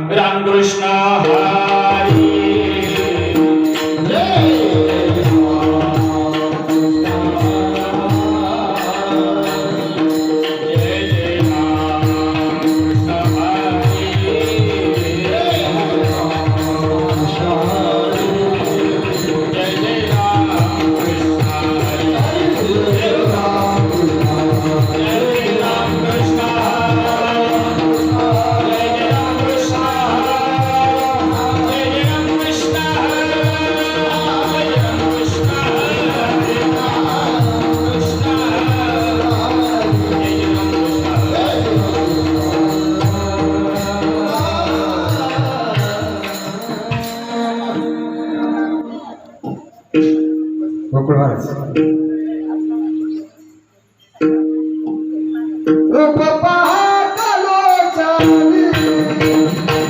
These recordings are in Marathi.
रामकृष्ण हरी गोकुळ महाराज रूप पाहतालो चाली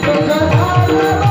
दुःख झालं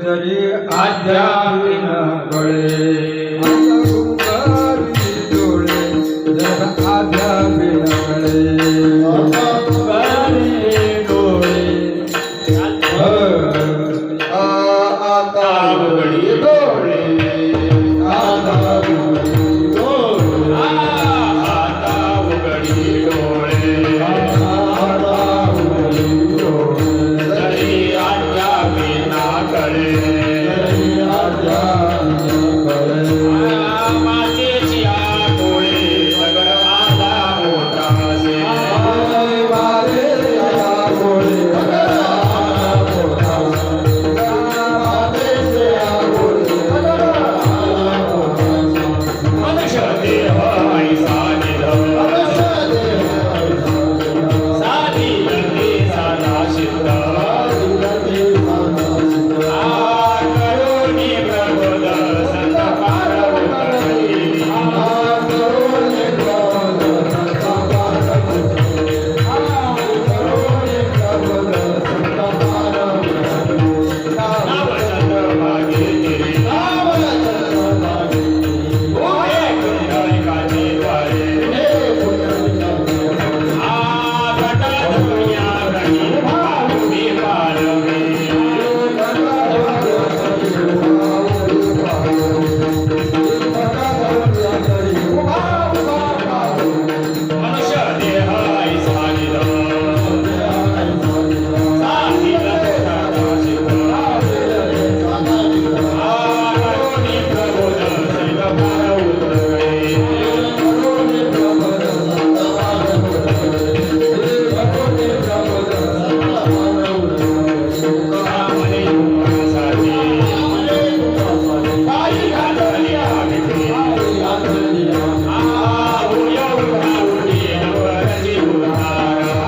जरी आद्याविन गळे डोळे जर आद्याविन डोळे आता उघडी डोळे आता आता उघडी डोळे जरी आज्ञा विना कळे मातेची डोळे सगळ आला मोठासे मनुष्य देह ऐसा निधन साधी गती साधा सिद्ध करुणी प्रबोध संत पारवतरी नावचंद्र भागीरथी ओहे कुंडलिकाचे द्वारे घटात दुनिया रणी पालवी पालवी मनुष्य देह ऐसा निधन साधी गती साधा सिद्ध करुणी प्रबोध संत पारवतरी रामने तुमासाठी काही घातली आगती उड्या उडता उडी नवरची उद्धारा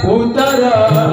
उतरा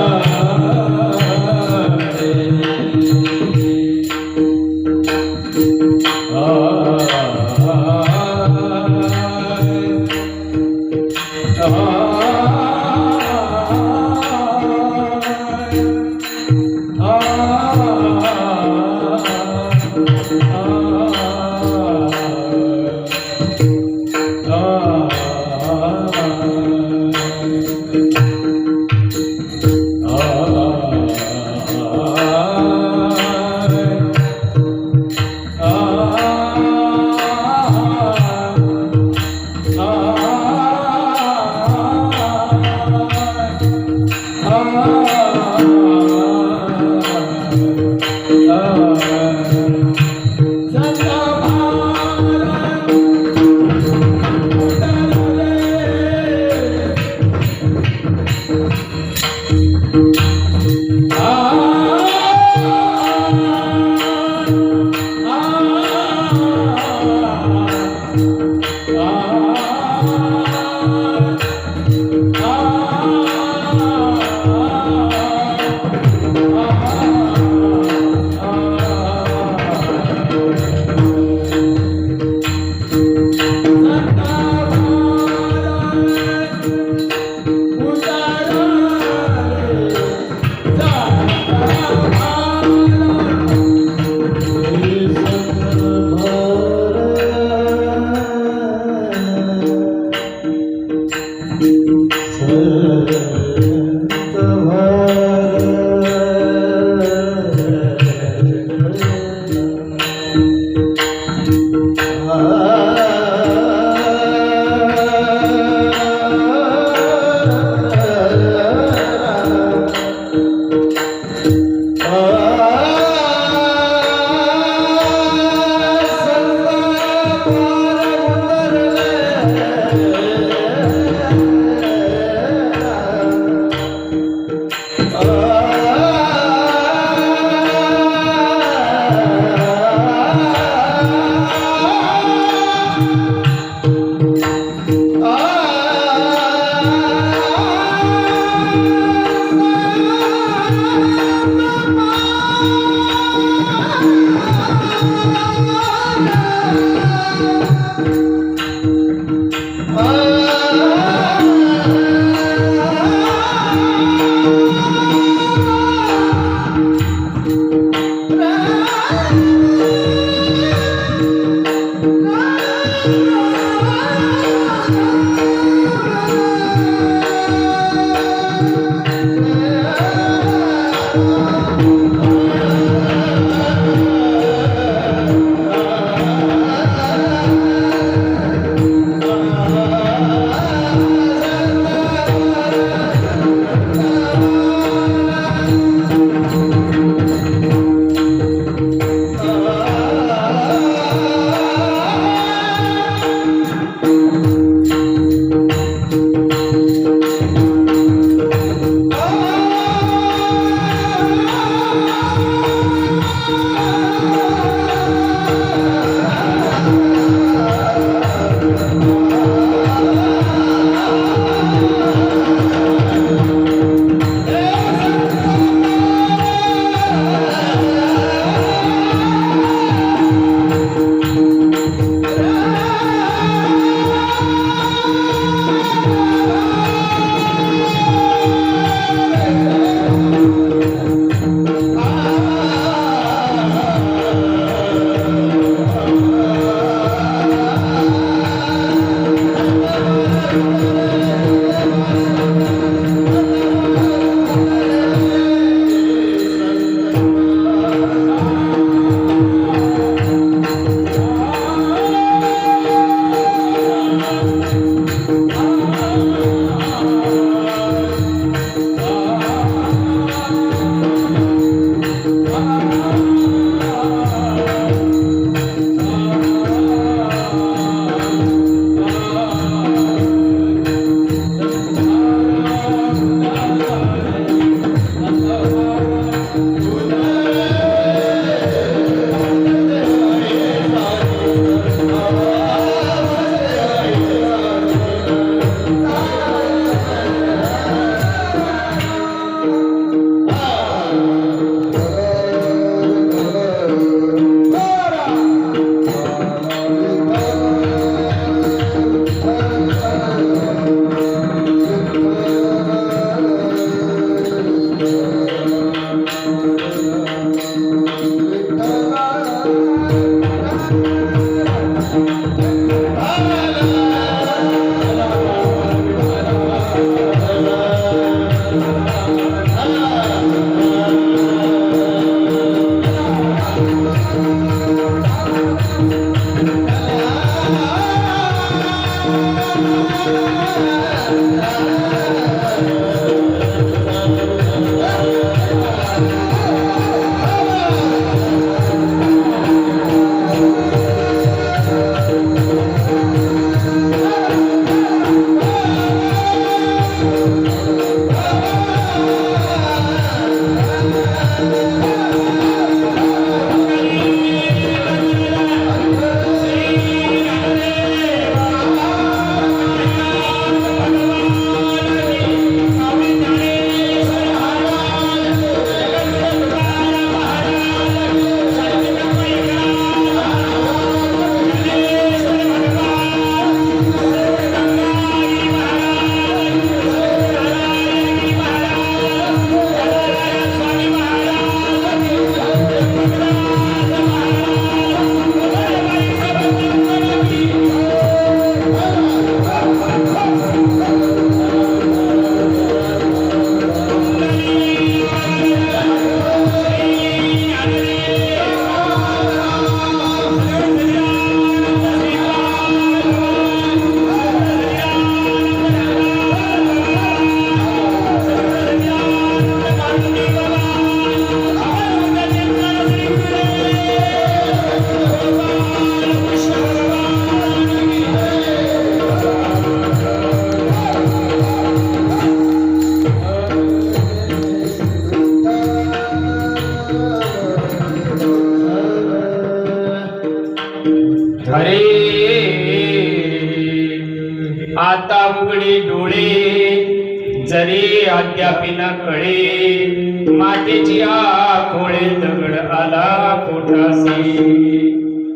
डोळे जरी अद्यापि न कळे मातेची आखोळे दगड आला पोटासी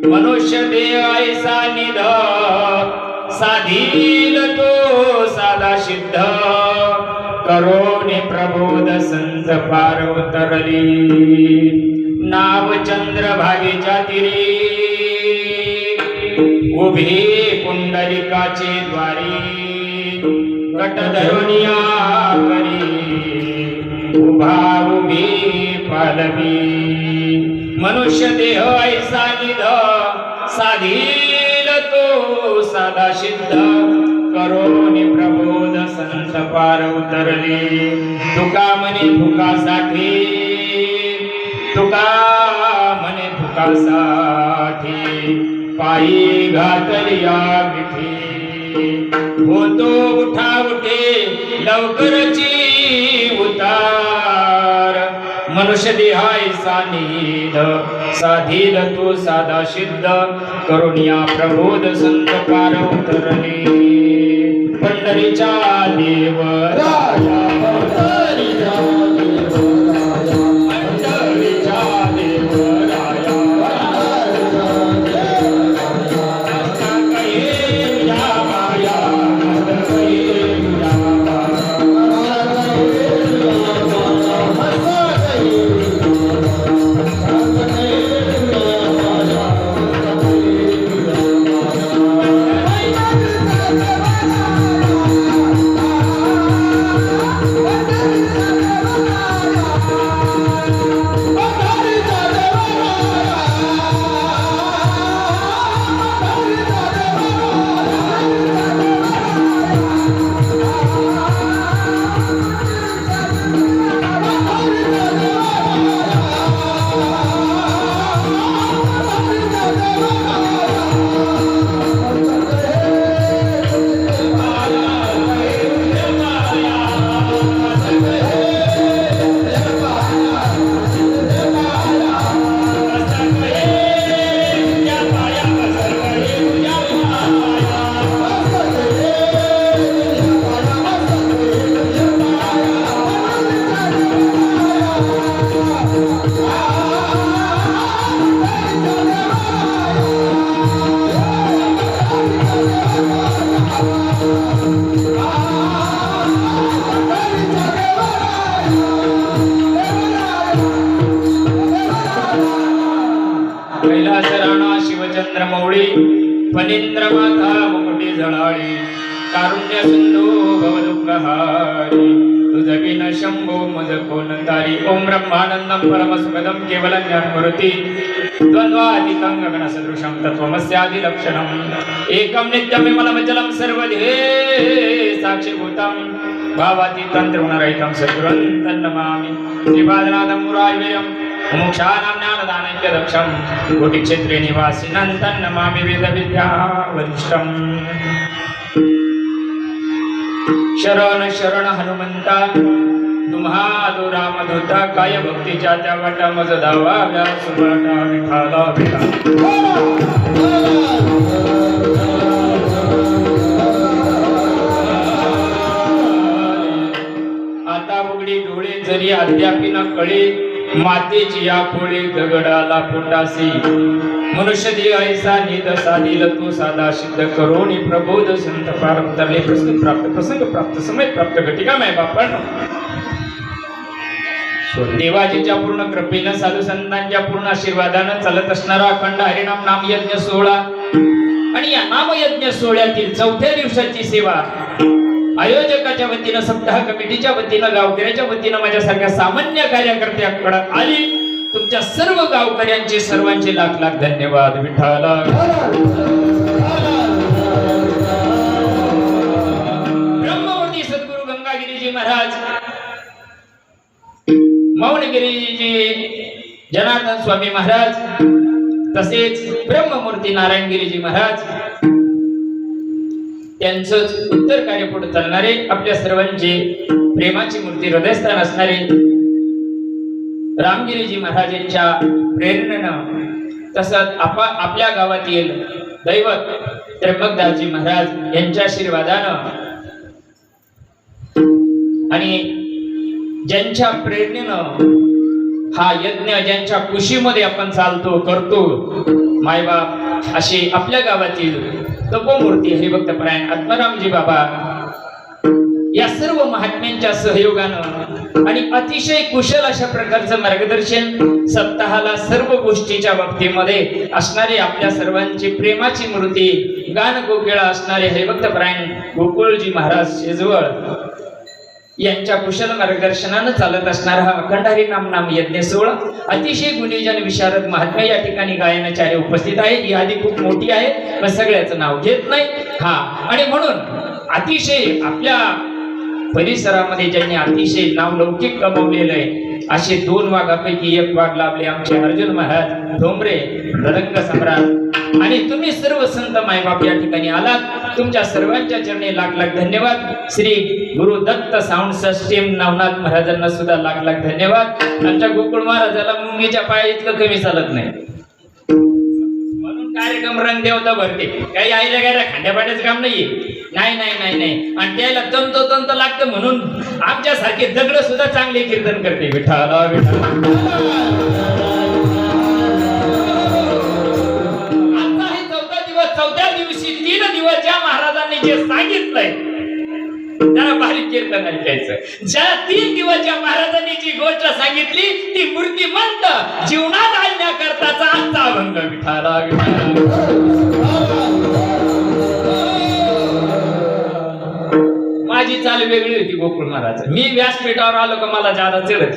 मनुष्य देह ऐसा निध साधील तो साधा सिद्ध करोने प्रबोध संत पार उतरली नाव चंद्र भागेच्या तिरी उभे पुंडलिकाचे द्वारी कट धरुनिया करी उभा उभी पालवी मनुष्य देह ऐसा निध साधील तो साधा सिद्ध करोनी प्रबोध संत पार उतरले तुका म्हणे तुकासाठी तुका म्हणे तुकासाठी पायी घातलिया विठी होतो उठा उठे लवकरची उतार मनुष्य देहायसा निध साधील तो साधा सिद्ध करुणिया प्रबोध संत पार उतरले पंढरीच्या देव राया पंढरीच्या देव राया कैलास राणा शिवचंद्र मौळी फणींद्र माता मुकुटी झळाळी कारुण्य सिंधू भवदुःखहारी तुझ बिन शंभो मज कोण तारी ओम ब्रह्मानंदम परमसुखदम केवलं ज्ञानमूर्ती द्वंद्वातीतं गगनसदृशं तत्त्वमस्यादि लक्षणम् एकं नित्यं विमलमचलं सर्वधे साक्षीभूतं भावातीतं त्रिगुणरहितं सद्गुरुं तन्नमामि श्रीपादनाथं मुरारिवीरं मुमुक्षाणां ज्ञानदानैक्यदक्षं कोटिक्षेत्रे निवासिनं तन्नमामि वेदविद्या वरिष्ठम् शरण शरण हनुमंता तुम्हा दो रामदूता काय भक्तीच्या त्या वाटा मज धावा व्या सुबर्णा विठाला विठा आता उघडी डोळे जरी अद्यापि न कळे मातेची या खोळे दगडाला पोटासी मनुष्य देह ऐसा निध साधील तो साधा सिद्ध करोनी प्रबोध संत पार उतरले प्रसंग प्राप्त समय प्राप्त घटिका माय बापण देवाजीच्या पूर्ण कृपेनं साधू संतांच्या पूर्ण आशीर्वादानं चालत असणारा अखंड हरिनाम नाम यज्ञ सोहळा आणि या नाम यज्ञ सोहळ्यातील चौथ्या दिवसाची सेवा आयोजकाच्या वतीनं सप्ताह कमिटीच्या वतीनं गावकऱ्याच्या वतीनं माझ्यासारख्या सामान्य कार्यकर्त्याकडे आली तुमच्या सर्व गावकऱ्यांचे सर्वांचे लाख लाख धन्यवाद विठ्ठला ब्रह्ममूर्ती सद्गुरु गंगागिरीजी महाराज मौनगिरीजी जनार्दन स्वामी महाराज तसेच ब्रह्ममूर्ती नारायणगिरीजी महाराज त्यांचंच उत्तर कार्य पुढे चालणारे आपल्या सर्वांचे प्रेमाची मूर्ती हृदयस्थान असणारे रामगिरीजी महाराजांच्या प्रेरणेनं तसंच आपल्या गावातील दैवत त्र्यंबकदासजी महाराज यांच्या आशीर्वादानं आणि ज्यांच्या प्रेरणेनं हा यज्ञ, ज्यांच्या कुशीमध्ये आपण चालतो करतो, मायबाप असे आपल्या गावातील तपोमूर्ती हरिभक्तपरायण आत्मारामजी बाबा या सर्व महात्म्यांच्या सहयोगानं आणि अतिशय कुशल अशा प्रकारचं मार्गदर्शन, सप्ताहाला सर्व गोष्टीच्या बाबतीमध्ये असणारे आपल्या सर्वांची प्रेमाची मूर्ती, गान गोकेळा असणारे हरिभक्तपरायण गोकुळजी महाराज शेजवळ यांच्या कुशल मार्गदर्शनानं चालत असणारा हा अखंड हरिनाम नाम यज्ञ सोहळा, अतिशय गुणीजन विशारद महात्मे या ठिकाणी गायनाचार्य उपस्थित आहेत. यादी खूप मोठी आहे, पण सगळ्याचं नाव घेत नाही. हा, आणि म्हणून अतिशय आपल्या परिसरामध्ये ज्यांनी अतिशय नावलौकिक कमवलेलं आहे असे 2 वाघापैकी 1 वाघ लाभले आमचे अर्जुन महाराज डोंबरे, रंग सम्राट. आणि तुम्ही सर्व संत मायबाप या ठिकाणी आलात. तुमच्या सर्वांच्या चरणी लाख लाख धन्यवाद. श्री गुरु दत्त साऊंड सिस्टीम नवनाथ महाराजांना सुद्धा लाख लाख धन्यवाद. आमच्या गोकुळ महाराजाला मुंगीच्या पाया इतकं कमी चालत नाही, म्हणून कार्यक्रम रंग देवता भरते. काही आईला काय खांद्यापाट्याचं काम नाहीये. नाही नाही नाही नाही, आणि त्याला तंत लागतं म्हणून आमच्यासारखे दगड सुद्धा चांगले कीर्तन करते. विठाला विठाला. आता हे 4था दिवस, 4थ्या दिवशी 3 दिवस ज्या महाराजांनी जे सांगितलंय त्याला बारीक कीर्तन ऐकायचं. ज्या 3 दिवस ज्या महाराजांनी जी गोष्ट सांगितली ती मूर्तिमंत जीवनात आणण्याकरताचा आजचा अभंग. विठाला माझी चाल वेगळी होती गोकुळ महाराज. मी व्यासपीठावर आलो का मला जादा चढत.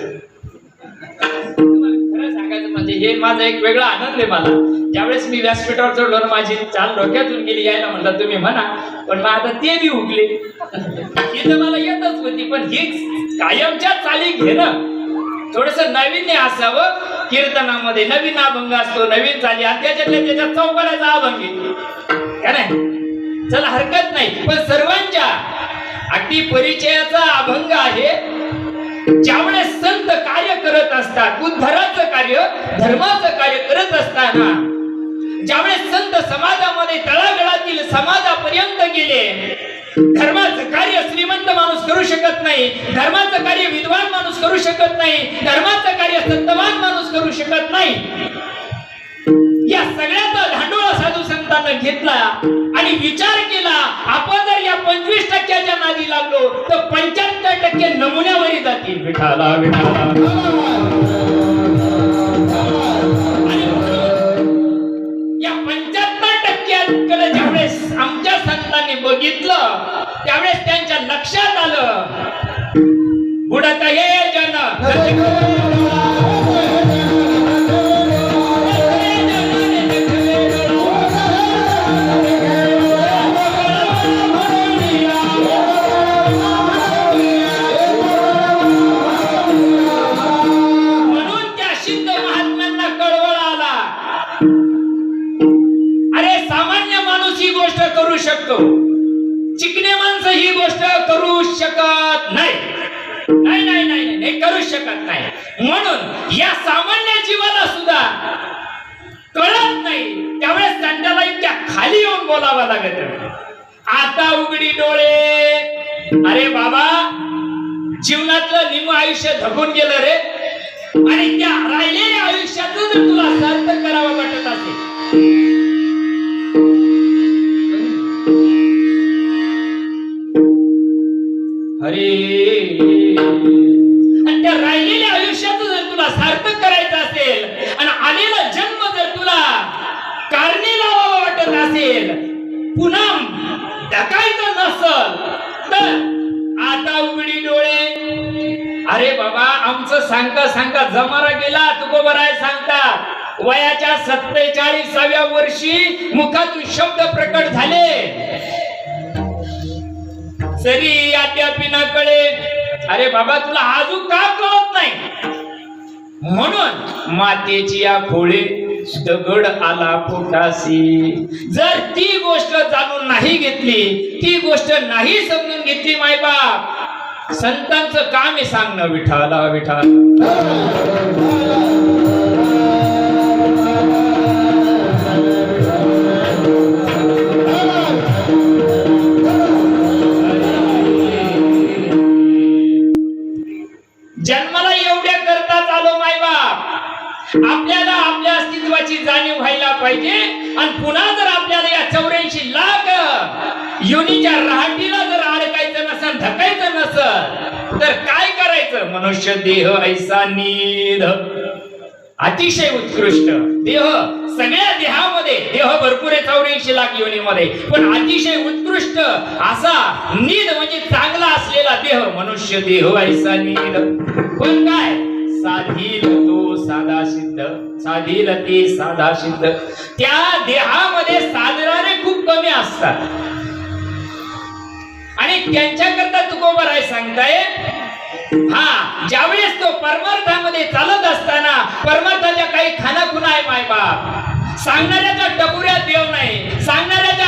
खरं सांगायचं म्हणजे हे माझा एक वेगळा आनंद आहे मला. ज्यावेळेस मी व्यासपीठावर चढलो ना माझी चाल डोक्यातून गेली. यायला म्हटलं तुम्ही म्हणा, पण मग आता ते बी उगले. ही तर मला येतच होती, पण ही कायमच्या चाली घेणं थोडस नाविन्य असावं. कीर्तनामध्ये नवीन अभंग असतो, नवीन चाली, आणि त्याच्यात चौकड्याचा अभंग का नाही. चला हरकत नाही, पण सर्वांच्या अगदी परिचयाचा अभंग आहे. ज्यावेळेस संत कार्य करत असतात, उद्धाराचं कार्य, धर्माचं कार्य करत असताना ज्यावेळेस संत समाजामध्ये तळागाळातील समाजापर्यंत गेले. धर्माचं कार्य श्रीमंत माणूस करू शकत नाही, धर्माचं कार्य विद्वान माणूस करू शकत नाही, धर्माचं कार्य संतवान माणूस करू शकत नाही. या सगळ्याचा धांडोळा साधू संतांना घेतला आणि विचार केला, आपण जर या 25% नादी लागलो तर 75% नमुन्यावरी जातील. विठाला विठाला. या 75% ज्यावेळेस आमच्या संतांनी बघितलं त्यावेळेस त्यांच्या लक्षात आलं, बुडत हे जन करू शकतो, चिकणे माणसं ही गोष्ट करू शकत नाही. नाही नाही नाही नाही करू शकत नाही. म्हणून या सामान्य जीवाला सुद्धा कळत नाही, त्यावेळेस त्यांच्याला इतक्या खाली येऊन बोलावं लागत. आता उघडी डोळे. अरे बाबा, जीवनातलं निम्म आयुष्य धकून गेलं रे, आणि त्या राहिलेल्या आयुष्यातून जर तुला सार्थक करावं वाटत असेल, अरे आणि त्या राहिलेल्या आयुष्यात जर तुला सार्थक करायचं असेल आणि आलेला जन्म जर तुला कारणी लावावा वाटत असेल, पुन्हा ढकायचं नसल तर आता उघडी डोळे. अरे बाबा, आमचं सांगता जमारा गेला. तुकोबर आहे सांगतात, वयाच्या 47व्या वर्षी मुखातून शब्द प्रकट झाले, सरी अद्याप न कळे. अरे बाबा, तुला अजून का कळत नाही? म्हणून मातेची या खोळे दगड आला पोटासी. जर ती गोष्ट जाणून नाही घेतली, ती गोष्ट नाही समजून घेतली मायबाप, संतांचं काम आहे सांगणं. विठाला विठाला. जन्माला एवढ्या करताच आलो मायबाप. आपल्याला आपल्या अस्तित्वाची जाणीव व्हायला पाहिजे. आणि पुन्हा जर आपल्याला या 84 लाख योनीच्या रहाटीला जर अडकायचं नसेल, ढकायचं नसेल, तर काय करायचं? मनुष्य देह ऐसा नीध, अतिशय उत्कृष्ट देह. सगळ्या देहामध्ये देह भरपूर आहे 84 लाख योनीमध्ये, पण अतिशय उत्कृष्ट असा नीध म्हणजे चांगला असलेला देह मनुष्य देह ऐसा नीध. पण काय? साधील तो साधा सिद्ध, साधील ते साधा सिद्ध. त्या देहामध्ये साधणारे खूप कमी असतात आणि त्यांच्याकरता तुकोबराय सांगताय, हा ज्यावेळेस तो परमार्थामध्ये चालत असताना परमार्थाच्या काही खानाखुना आहे मायबाप. सांगणाऱ्याच्या टपुऱ्यात देव नाही, सांगणाऱ्याच्या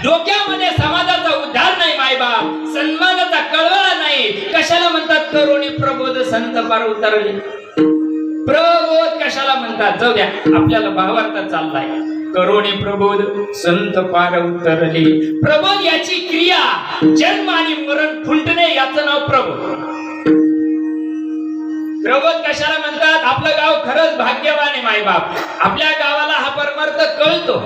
डोक्यामध्ये समाजाचा उद्धार नाही मायबाप, सन्मानाचा कळवळा नाही. कशाला म्हणतात? करुणी प्रबोध संत पार उतरले. प्रबोध कशाला म्हणतात? जाऊ द्या, आपल्याला भावार्थ चाललाय. करुणी प्रबोध संत पार उतरले. प्रबोध याची क्रिया जन्म आणि मरण फुंटणे, याचं नाव प्रबोध. प्रबोध कशाला म्हणतात? आपलं गाव खरंच भाग्यवान आहे मायबाप. आपल्या गावाला हा परमार्थ कळतो.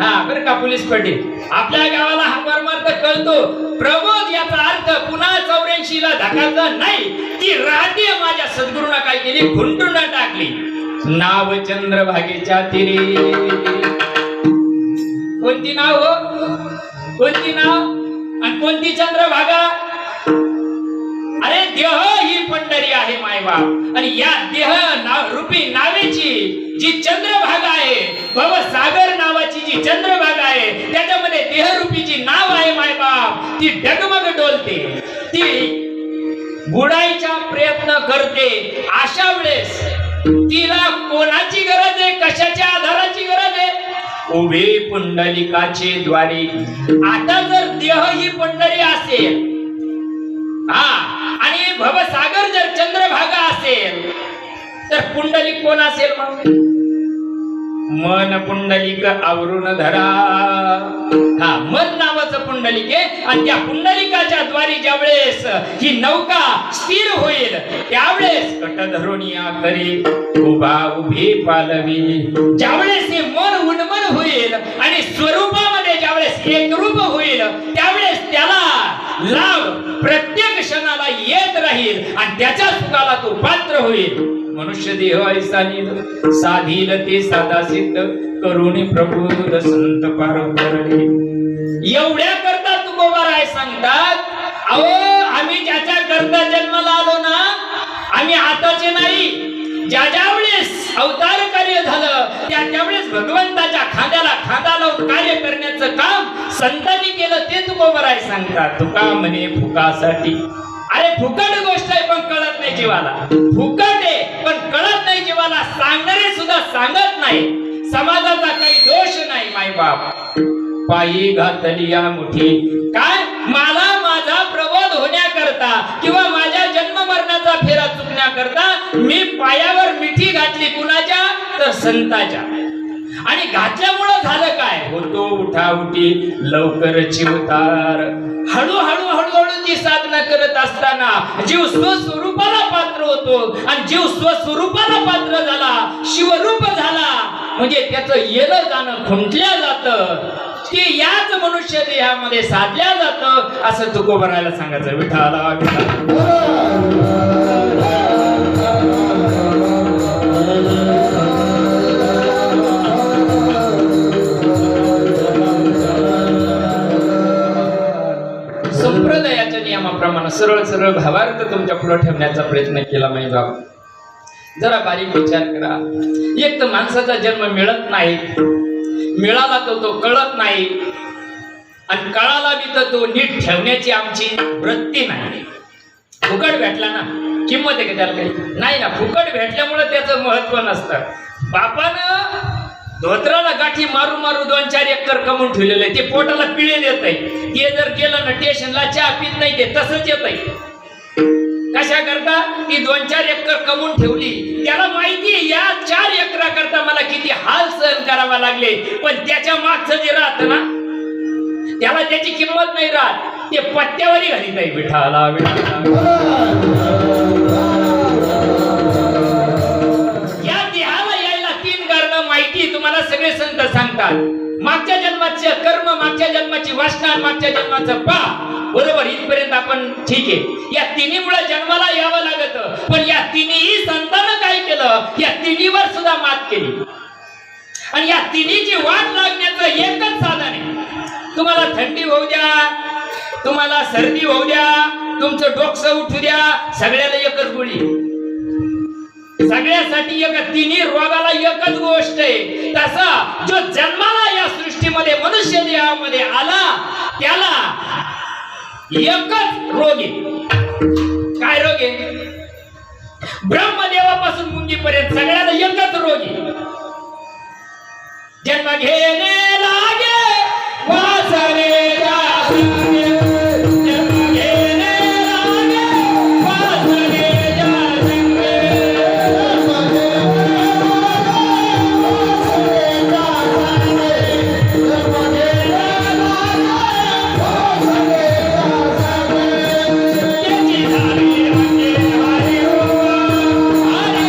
हा बरं का पोलीस पाटील, आपल्या गावाला हा परमार्थ कळतो. प्रबोध याचा अर्थ पुन्हा 84 ला धकाचा नाही. ती राहते माझ्या सद्गुरूंना काय केली? खुंटून टाकली. नाव चंद्रभागेच्या तीरे. कोणती नाव हो? कोणती नाव आणि कोणती चंद्रभागा? अरे देह ही पंढरी आहे मायबाप. आणि या देह रूपी नावेची जी चंद्रभागा आहे, भवसागर नावाची जी चंद्रभागा आहे, त्याच्यामध्ये देहरूपीची नाव आहे मायबाप. ती डगमग डोलते, ती बुडायचा प्रयत्न करते. अशा वेळेस तिला कोणाची गरज आहे? कशाच्या आधाराची गरज आहे? उभे पुंडलिकाचे द्वारे. आता जर देह ही पंढरी असेल, हा, आणि भवसागर जर चंद्रभागा असेल, तर पुंडलिक कोण असेल? मग मन पुंडलिक आवरून धरा. हा, मन नावाचं पुंडलिक आहे. आणि त्या पुंडलिकाच्या द्वारी ज्यावेळेस ही नौका स्थिर होईल, त्यावेळेस कट धरून या करी उभा उभे पालवी. ज्यावेळेस हे मन उन्मन होईल आणि स्वरूपामध्ये ज्यावेळेस एकरूप होईल, त्यावेळेस त्याला लाभ प्रत्येक क्षणाला येत राहील आणि त्याच्या सुखाला तो पात्र होईल. मनुष्य देह ऐसा नीध, साधील ते साधा सिद्ध, करुणी प्रबोध संत पार उतरले. एवढ्या करता तुकोबाराय सांगतात, अहो आम्ही ज्याच्या करता जन्माला आलो ना, आम्ही आताचे नाही. ज्या वेळेस अवतार कार्य झालं, त्यावेळेस भगवंताच्या खांद्याला खांदा लावून कार्य करण्याचं काम संतांनी केलं, ते तुकोबाराय सांगतात. तुका म्हणे फुकासाठी. अरे फुकट गोष्ट आहे पण कळत नाही जीवाला. फुकट आहे पण कळत नाही जीवाला. सांगणारे सुद्धा सांगत नाही. समाजाचा काही दोष नाही मायबाप. पायी घातली या मुठी. काय? मला माझा प्रबोध होण्याकरता किंवा माझ्या जन्म मरणाचा फेरा चुकण्याकरता मी पायावर मिठी घातली. कुणाच्या? तर संताच्या. आणि घातल्यामुळं झालं काय? होतो उठाउठी लवकरची उतार. हळूहळू हळूहळू जी साधना करत असताना जीव स्वस्वरूपाला पात्र होतो. आणि जीव स्वस्वरूपाला पात्र झाला, शिवरूप झाला, म्हणजे त्याचं येणं जाणं खुंटल्या जातं. ते याच मनुष्य देहामध्ये साधल्या जातं, असं तुकोबारायला सांगायचं. विठाला संप्रदायाच्या नियमाप्रमाणे सरळ सरळ भावार्थ तुमच्या पुढे ठेवण्याचा प्रयत्न केला माहिती बाबा. जरा बारीक विचार करा. एक तर माणसाचा जन्म मिळत नाही, मिळाला तो कळत नाही, आणि कळाला बी तर तो नीट ठेवण्याची आमची वृत्ती नाही. फुकट भेटला ना, किंमत आहे का त्याला? काही नाही ना. फुकट भेटल्यामुळे त्याचं महत्व नसतं. बापानं धोत्राला गाठी मारू मारू 2-4 एकर कमवून ठेवलेलं आहे. ते पोटाला पिळे देत आहे. ते जर गेलं ना स्टेशनला, चहा पित नाही, ते तसंच येत आहे. कशा करता? ती 2-4 एकर कमवून ठेवली. त्याला माहिती आहे या 4 एकरा करता मला किती हाल सहन करावा लागले. पण त्याच्या मागचं जे राहत ना, त्याला त्याची किंमत नाही राहत. ते पत्त्यावरही घालीत आहे. विठाला विठाला आणि मागच्या जन्माचं पहा. बरोबर, इथपर्यंत आपण ठीक आहे. या तिन्हीमुळे जन्माला यावं लागत, पण या तिन्ही संतांनं काय केलं, या तिन्हीवर सुद्धा मात केली. आणि या तिन्हीची वाट लागण्याचं एकच साधन आहे. तुम्हाला थंडी होऊ द्या, तुम्हाला सर्दी होऊ द्या, तुमचं डोकं उठू द्या, सगळ्याला एकच गोळी. सगळ्यासाठी एक, तिन्ही रोगाला एकच गोष्ट आहे. तसा जो जन्माला या सृष्टीमध्ये मनुष्य देहामध्ये आला त्याला एकच रोग आहे. काय रोग आहे? ब्रह्मदेवापासून मुंगीपर्यंत सगळ्याला एकच रोग आहे. जन्म घेणे लागे वासने जागे, जन्म घेणे लागे वासने जागे. त्याची झाली म्हणजे हरी हो, हरी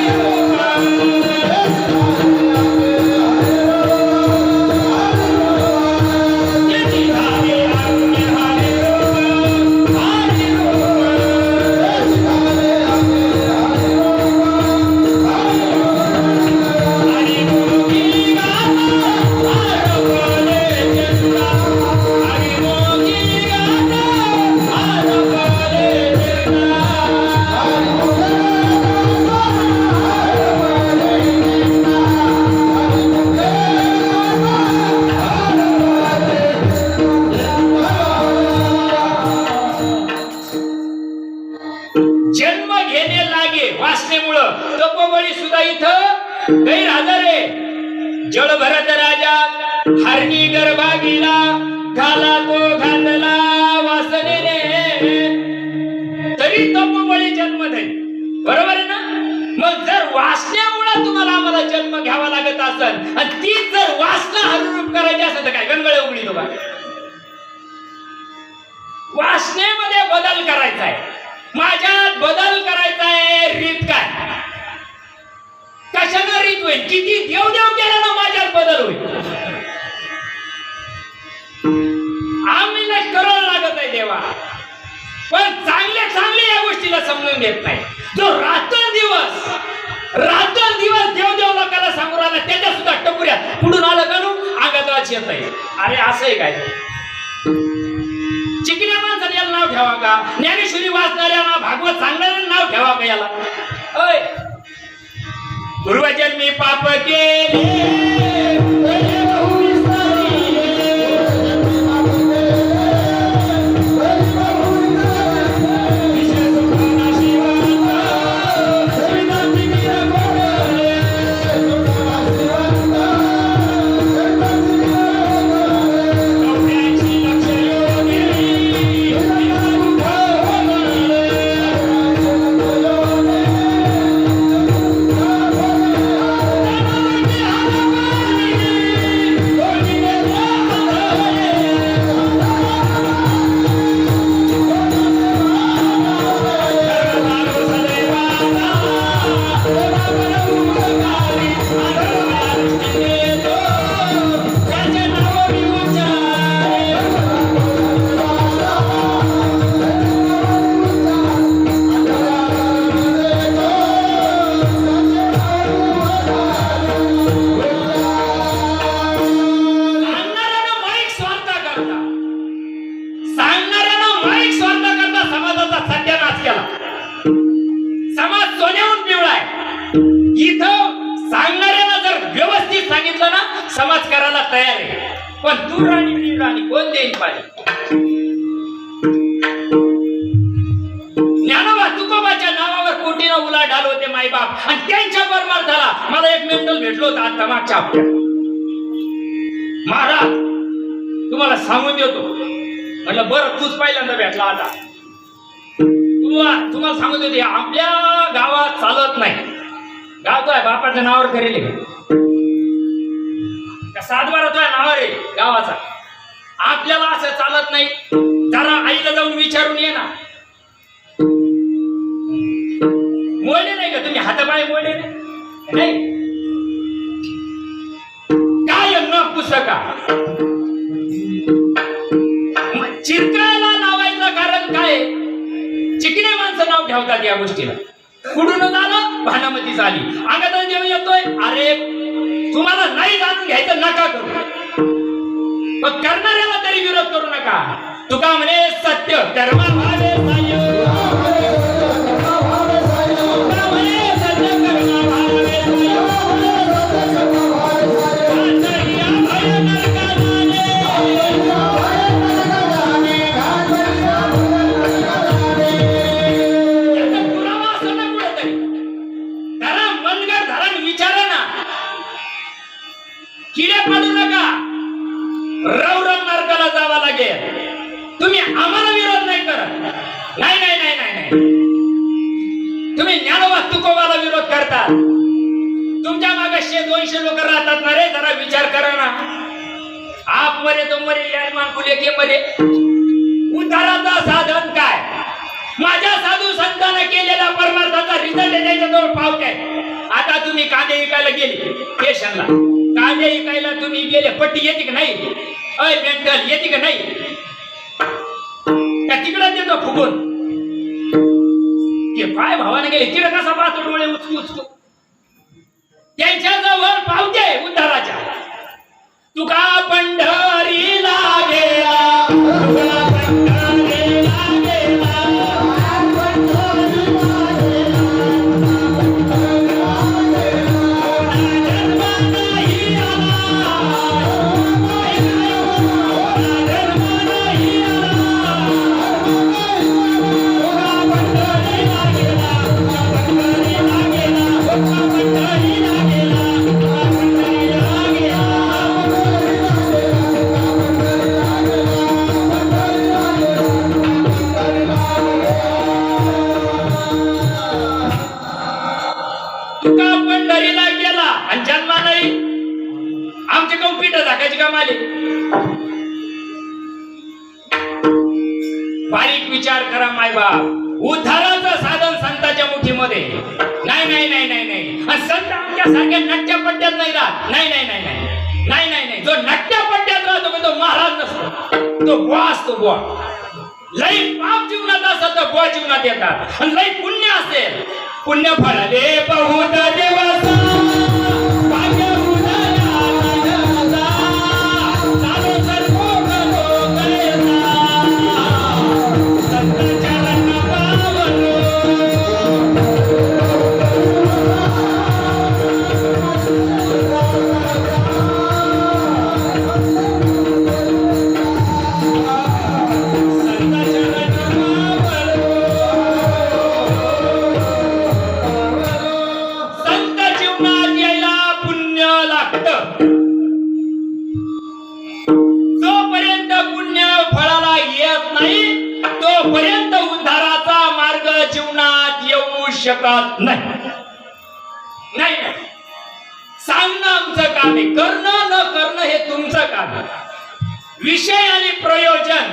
जन्म घेणे लागे वासनेमुळं. तपोबळी सुद्धा इथं गैरहजर आहे. जळ भरत राजा हरणी गर्भा गेला, घाला तो घातला वासनेने, तरी तपोबळी जन्म देईल. बरोबर आहे ना? मग जर वासनेमुळं तुम्हाला आम्हाला जन्म घ्यावा लागत असेल आणि तीच जर वासना हरुरूप करायची असेल तर काय गणगळे उघडी तो. वासनेमध्ये बदल करायचा आहे, माझ्यात बदल करायचा आहे. रीत काय? कशानं रीत होईल? किती देव देव केल्यानं माझ्यात बदल होईल. आम्हीला करावं लागत आहे देवा, पण चांगले चांगले या गोष्टीला समजून घेत नाही. जो रात्रंदिवस देव देव लोकांना सांगू राहिला त्याच्या सुद्धा टपुऱ्या पुढून आलं का नू आगात येत आहे. अरे असं आहे काय? चिकण्या माणसाने याला नाव ठेवा का? ज्ञानेश्वरी वाचणाऱ्यांना, भागवत सांगणाऱ्यांना नाव ठेवा का याला? ओय, पूर्वजन्मी पाप केले समाज करायला तयार आहे, पण तू राणी मी राणी कोण देईल पाणी? ज्ञानोबा तुकोबाच्या नावावर कोटीनं उलाढाल होते मायबाप, आणि त्यांच्या परमार्थाला मला एक मेंटल भेटलो होता आता मागच्या हप्त्यात. महाराज तुम्हाला सांगून देतो म्हटलं, बरं तूच पहिल्यांदा भेटला आता. तुम्हाला सांगून देतो आपल्या गावात चालत नाही. गाव तो आहे बापाच्या नावावर करेल, सातबारा तो आहे नावावर आहे गावाचा. आपल्याला असं चालत नाही. जरा आईला जाऊन विचारून ये ना. मोडले नाही का तुम्ही? हातापाय मोडले नाही? काय न पुस्तका सगळ्या गोष्टीला. कुठून आलं भानामतीच आली. अंगात जेव्हा येतोय, अरे तुम्हाला नाही जाणून घ्यायचं नका करू, मग करणाऱ्याला तरी विरोध करू नका. तुका म्हणे सत्य कर्म भावे साय, तुका म्हणे सत्य कर्म भावे साय, आंधळी अभय नरका जाणे, याचा पुरावा असं ना कुठेतरी. धरा मनगट धरा आणि विचारा ना, किडे पाडू नका. रवरव नरकाला जावा लागेल. तुम्ही आम्हाला विरोध नाही करत. नाही नाही नाही नाही नाही, तुम्ही ज्ञानोबा तुकोबाला विरोध करता. तुमच्या मागे 100-200 लोक राहतात ना रे, जरा विचार करा ना. आप मरे तो मरे, याजमान फुले के मरे. उद्धाराचा साधन काय? माझ्या साधू संतांना केलेला परमार्थाचा रिझल्ट त्याच्याजवळ पावते. आता तुम्ही कांदे विकायला गेले स्टेशनला, कांदे विकायला तुम्ही गेले, पट्टी येते का नाही? अय मेंटल येते का नाही? का तिकडं देतो फुगून? ते काय भावाने गेले तिकडे कसा पाहतो डोळे उचकू उचकू. त्यांच्याजवळ पावते उद्धाराच्या. तुका पंढरीला गेला, तुका पंढरीला गेला, तुका पंढरीला गेला आणि जन्मा नाही. आमचे काऊन पीठ झाकायची काम आली? बारीक विचार करा मायबाप. उद्धाराचं साधन संतांच्या मुठीमध्ये. नाही नाही नाही नाही नाही, आणि संत आमच्या सारख्या नट्या पट्ट्यात नाही राहत. नाही नाही नाही नाही नाही नाही नाही, जो नट्या पट्ट्यात राहतो तो महाराज नसतो, तो बुवा असतो. बुवा लई पाप जीवनात असत तर बुवा जीवनात येतात. आणि लई पुण्य असेल, पुण्य फळाले बहुत दिवस, भाग्य उदया नयनदा, चालो सर्व करो करेसा, संत चरण पावलो. जोपर्यंत पुण्य फळाला येत नाही तोपर्यंत उद्धाराचा मार्ग जीवनात येऊ शकत नाही. नाही सांगणं आमचं काम आहे, करणं न करणं हे तुमचं काम आहे. विषय आणि प्रयोजन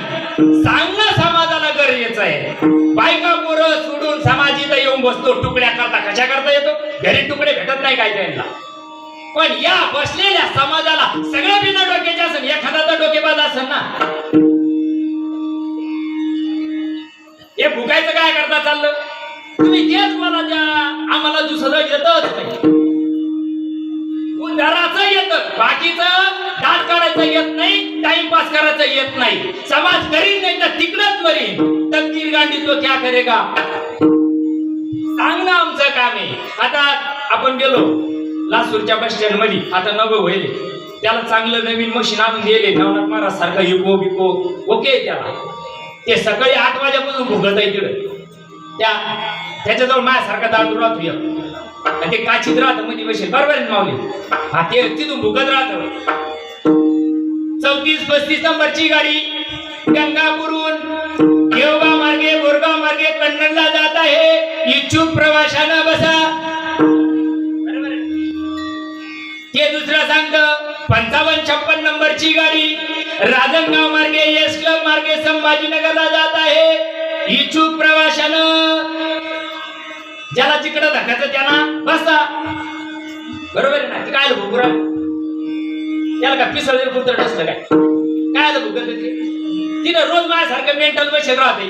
सांगणं समाजाला गरजेचं आहे. बायका पोरं सोडून समाज इथं येऊन बसतो तुकड्या करता. कशा करता येतो? घरी तुकडे भेटत नाही काय त्यांना. पण या बसलेल्या समाजाला सगळं बिना डोक्याचे असेल, एखादा तर डोकेबाज असेल ना. हे भुकायचं काय करता चाललं तुम्ही? तेच मला द्या, आम्हाला दुसरं येतच नाही. उद्धाराचं येतं, बाकीचं दात काढायचं येत नाही, टाइमपास करायचं येत नाही. समाज करीन नाही तर तिकडच मरीन. तकदीर गांडी तो क्या करेगा? सांगणं आमचं काम आहे. आता आपण गेलो लासूरच्या बस स्टँड मध्ये, आता नवं होईल, त्याला चांगलं नवीन मशीन आणून दिले नवनाथ महाराज सारखं इको बिको ओके. त्याला ते सकाळी 8 वाजेपासून भुगत आहे तिकडे. त्याच्याजवळ माझ्यासारखा दांडू राहतो, आणि ते काचीत राहत मध्ये बसेल. बरोबर माऊली? हा, ते तिथून भुगत राहत. 34-35 नंबरची गाडी गंगापूरहून देवगाव मार्गे बोरगाव मार्गे कन्नडला जात आहे. इच्छुक प्रवाशांना बसा. ते दुसरं सांगतं 55-56 नंबरची गाडी राजनगाव मार्गे एस क्लब मार्गे संभाजीनगरला जात आहे. इच्छुक प्रवाशानं ज्याला तिकडं धकायचं त्यांना बसा. बरोबर आहे ना? ते काय भुकुरा त्याला का पिसळ कुठं असतं काय? काय आलं भुकत तिथं रोज माझ्यासारखं मेंटल पैसे राहते.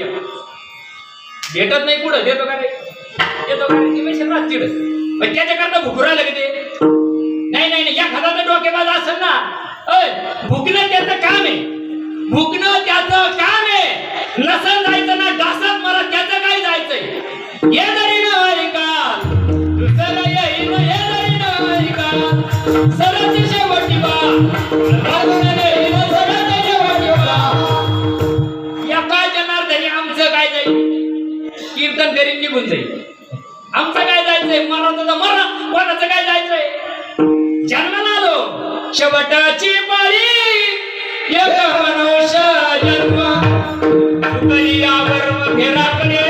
भेटत नाही कुठं देतो का रे? येतो गाडीची पैसे राहतील पण त्याच्याकरता भुकुरा लागते नाही नाही नाही या खादाचं डोकेबाज असेल ना भुकणं त्याचं काम आहे भुकणं त्याचं काम आहे नसन जायचं ना डासात मला त्याचं काय जायचंय ये जरी न का दुसरं येईल हे जरी न का सरची शेवटी बा या काय जनार्दनी आमचं काय जाईल कीर्तन करीन निघून जाईल आमचं काय जायचंय मराचं तर मरा कोणाचं काय जायचंय जन्माला आलो शेवटाची पाळी एक मनुष्य जन्म यावर फेराकडे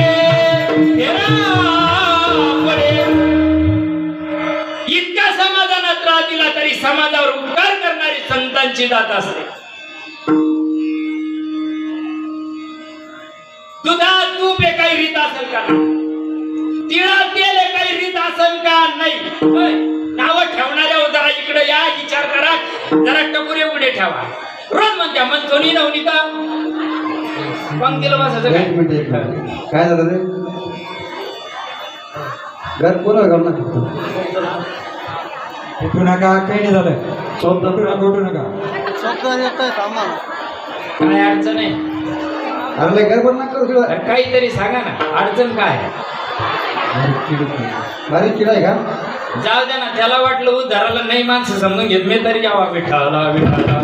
इतका समाजाला त्रास दिला तरी समाजावर उपकार करणारी संतांची जात असते दुधात तूप हे काही रीत असेल का तिळात तेल हे काही रीत असेल का नाही नाव ठेवणाऱ्या जरा इकडे या विचार करा जरा टकुरे उडे ठेवा रोज म्हणत्या म्हणतोनी नवनीता पंक्तीला बसायचं एक मिनिट एक मिनिट काय झालं रे घर कोणाला गमला उठू नका काही नाही झालं उठू नका उठू नका काय अडचण आहे अरे घर पण नका करू काहीतरी सांगा ना अडचण काय बारीक किडा आहे का जाऊ द्या ना त्याला वाटलं उद्धाराला नाही माणसं समजून घेत मी तरी यावा विठाला विठाला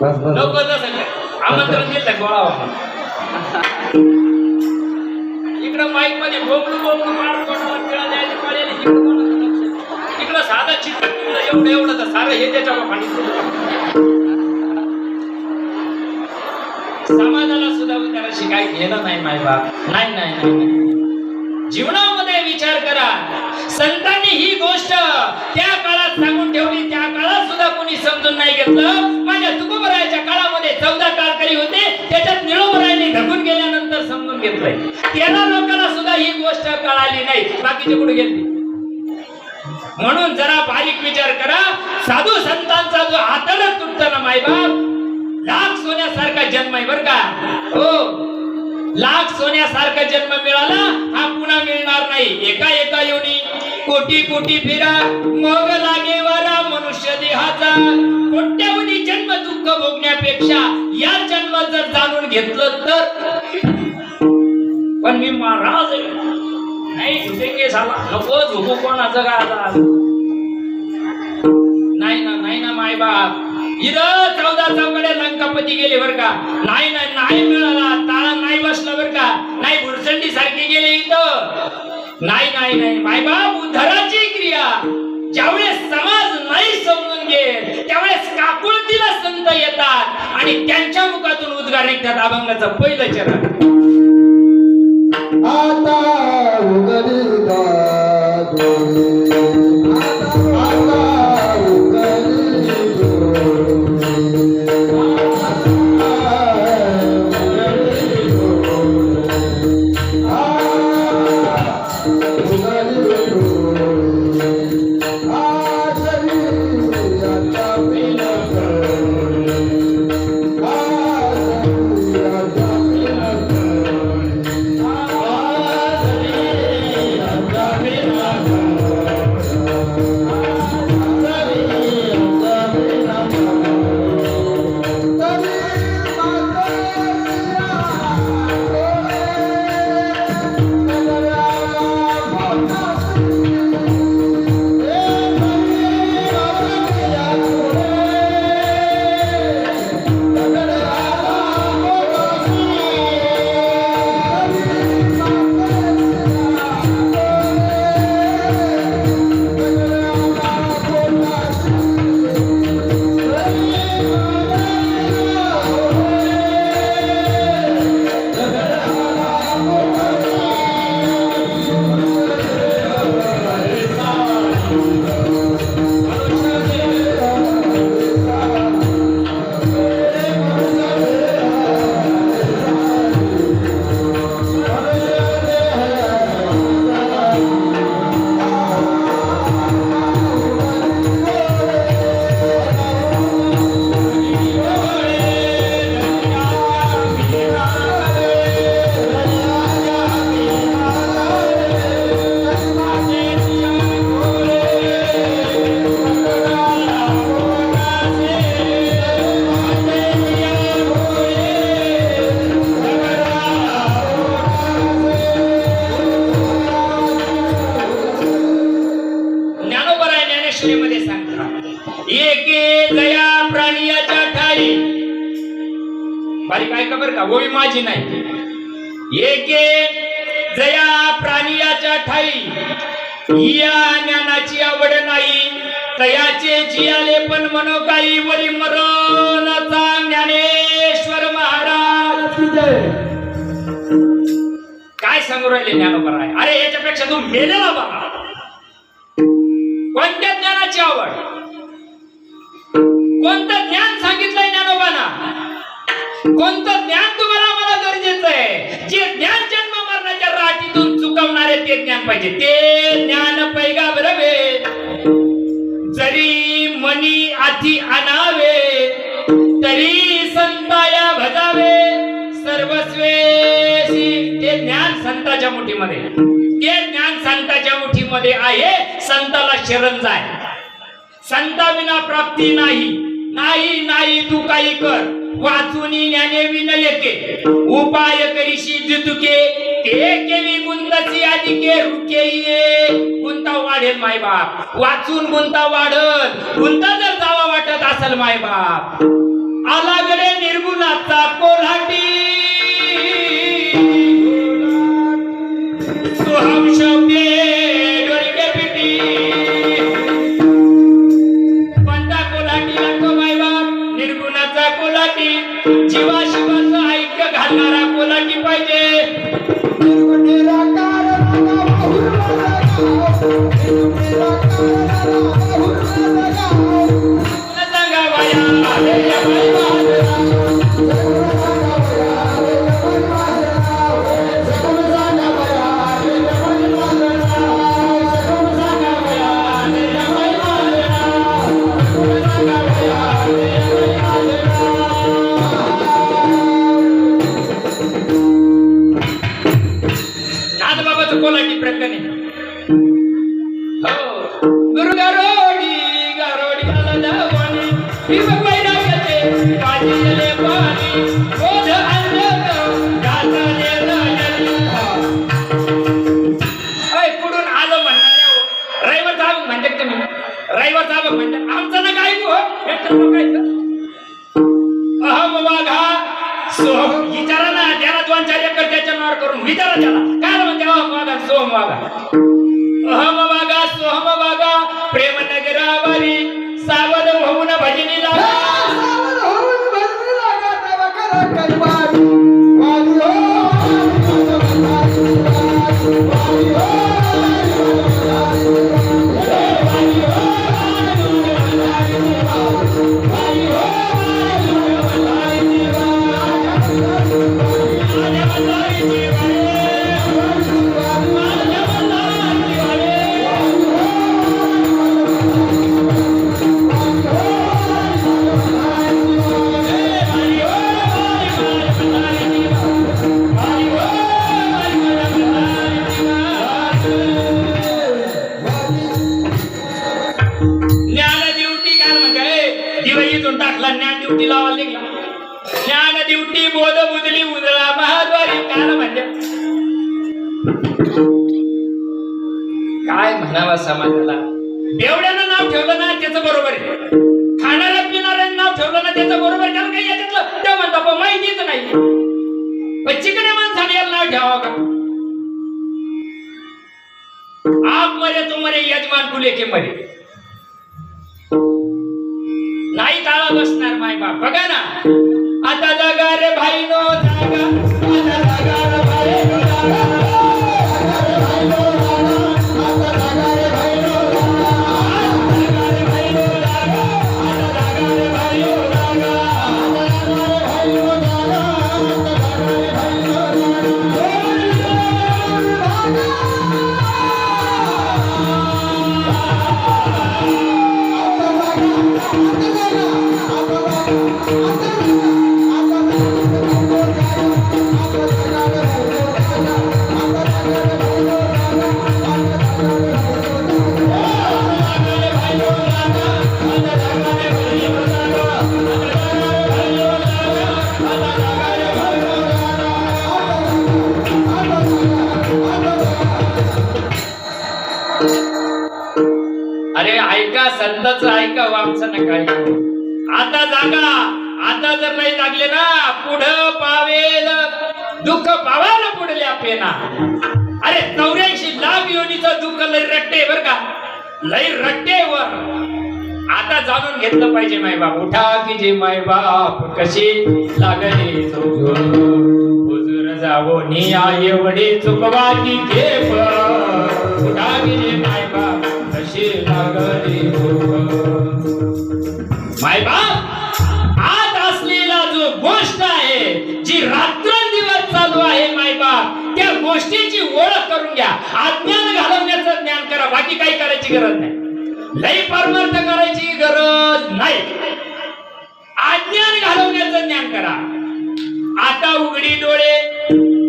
बस बस लोक आमंत्रण दिलं गोळावा इकडं माईक मध्ये बोबलू बोबलू मार इकडं साधा चित्र एवढं एवढं तर सारं हे त्याच्या पाणी समाजाला सुद्धा त्याला शिकाय घेणं नाही माय बाप नाही नाही नाही जीवनामध्ये विचार करा संतांनी ही गोष्ट त्या काळात सांगून ठेवली त्या काळात सुद्धा कोणी समजून नाही घेतलं माझ्या तुकोबरायाच्या काळामध्ये 14 टाळकरी होते त्याच्यात निळोबरायाने ढकून गेल्यानंतर समजून घेतलंय त्याला लोकांना सुद्धा ही गोष्ट कळाली नाही बाकीचे कुठे गेले म्हणून जरा बारीक विचार करा साधू संतांचा जो आतडच तुटतो ना मायबाप लाख सोन्यासारखा जन्म आहे बर का हो लाख सोन्यासारखा जन्म मिळाला हा पुन्हा मिळणार नाही एका एका योनी कोटी कोटी फिरा मग लागे वारा मनुष्य देहाचा कोट्यावधी जन्म दुःख भोगण्यापेक्षा या जन्म जर जाणून घेतलं तर पण मी महाराज नाही झुकेंगे झाला नको झुकू कोणाचं काय आता नाही ना माय बाप इथं 14 चौकडे लंकापती गेले बर का नाही नाही नाही मिळाला ताळा नाही बसला बर का नाही भुरचंडी सारखे गेले इथं नाही नाही नाही माय बाप उद्धाराची क्रिया ज्यावेळेस समाज नाही समजून घे त्यावेळेस काकुळतीला संत येतात आणि त्यांच्या मुखातून उद्गार निघतात अभंगाचं पहिलं चरण आता उगली एके जया प्राणियाच्या ठाई बारीक ऐका बरं का ओवी माझी नाही एके जया प्राणियाच्या ठाई या ज्ञानाची आवड नाही तयाचे जियाले पण मनो काही वरी मरणचा ज्ञानेश्वर महाराज काय सांगू राहिले ज्ञानोबा राय अरे याच्यापेक्षा तू मेलेला बघा कोणत्या ज्ञानाची आवड कोणतं ज्ञान सांगितलंय ज्ञानोबाना कोणतं ज्ञान तुम्हाला मला गरजेचं आहे जे ज्ञान जन्म मरणाच्या राटीतून चुकवणारे ते ज्ञान पाहिजे ते ज्ञान पैगा बरवे जरी मनी आधी आणावे तरी संताया भजावे सर्वस्वेसी ते ज्ञान संताच्या मुठीमध्ये ते ज्ञान संताच्या मुठीमध्ये आहे संताला शरण जाय संता विना प्राप्ती नाही नाही नाही तू काही कर वाचुनी ज्ञाने विनयके उपाय करीशी जितुके ते केली गुंतसी अधिके रुके ये गुंता वाढेल माय बाप वाचून गुंता वाढल गुंता जर जावा वाटत असेल माय बाप आलागडे निर्गुणाचा कोल्हाटी सोहम शब्दे डोरके पिटी कोणता कोल्हाटी लागतो माय बाप निर्गुणाचा कोल्हाटी जीवा शिवाचं ऐक्य घालणारा कोल्हाटी पाहिजे सांगा नादबाबाचं कोल्हाटी प्रकरण हो गुरु गारोडी गारोडी आला जावानी भीम पैरा येते काजीले पाणी बोध अंधक गाताले राजली अय पुढून आलो म्हणणारे रविवार साहेब म्हणते तुम्ही रविवार साहेब म्हणते आमचं ना काय हो भेटलं काय अहम वाघा सोहम विचारा ना त्याला 2-4 एकर त्याच्या नावावर करून विचारा त्याला काय म्हणते अहम वाघा सोहम वाघा अहम वाघा सोहम वाघा प्रेम नगरावरी सावध होऊन भजनी लागा टाकला ज्ञान ड्युटी लावा निघला ज्ञान ड्युटी बोध बुदली उजळा महाद्वारी काल म्हणजे काय म्हणावा समाजाला बेवड्यानं नाव ठेवलं ना त्याचं बरोबर आहे खाणाऱ्या पिणाऱ्यानं नाव ठेवलं ना त्याचं बरोबर आहे त्याला काही याच्यातलं ते म्हणतो पण माहितीच नाही पण चिकण्या माणसाने याला नाव ठेवावं का आप मरे तो मरे यजमान कुले के मरे नाही ताळा बसणार माय बाप बघा ना आता जागा रे भाई नो जागा आता जागा रे भाई नो जागा संतांचं ऐकावं आमचं नका ऐकावं. आता जागा, आता जर नाही लागले ना पुढं पावेल दुःख पावायला पुढले आपल्याला. अरे 84 लाख योनीचं दुःख लय रट्टे बर का, लय रट्टे वर. आता जाणून घेतलं पाहिजे माय बाप. उठा की जे माय बाप कसे लागले हुजूर जावो नि आये वडे चुकवा की खेप. उठा की जे माय बाप कसे लागले माय बाप. आत असलेला जो गोष्ट आहे जी रात्रंदिवस चालू आहे माय बाप, त्या गोष्टीची ओळख करून घ्या. अज्ञान घालवण्याचं ज्ञान करा, बाकी काही करायची गरज नाही. लई परमार्थ करायची गरज नाही, अज्ञान घालवण्याचं ज्ञान करा. आता उघडी डोळे.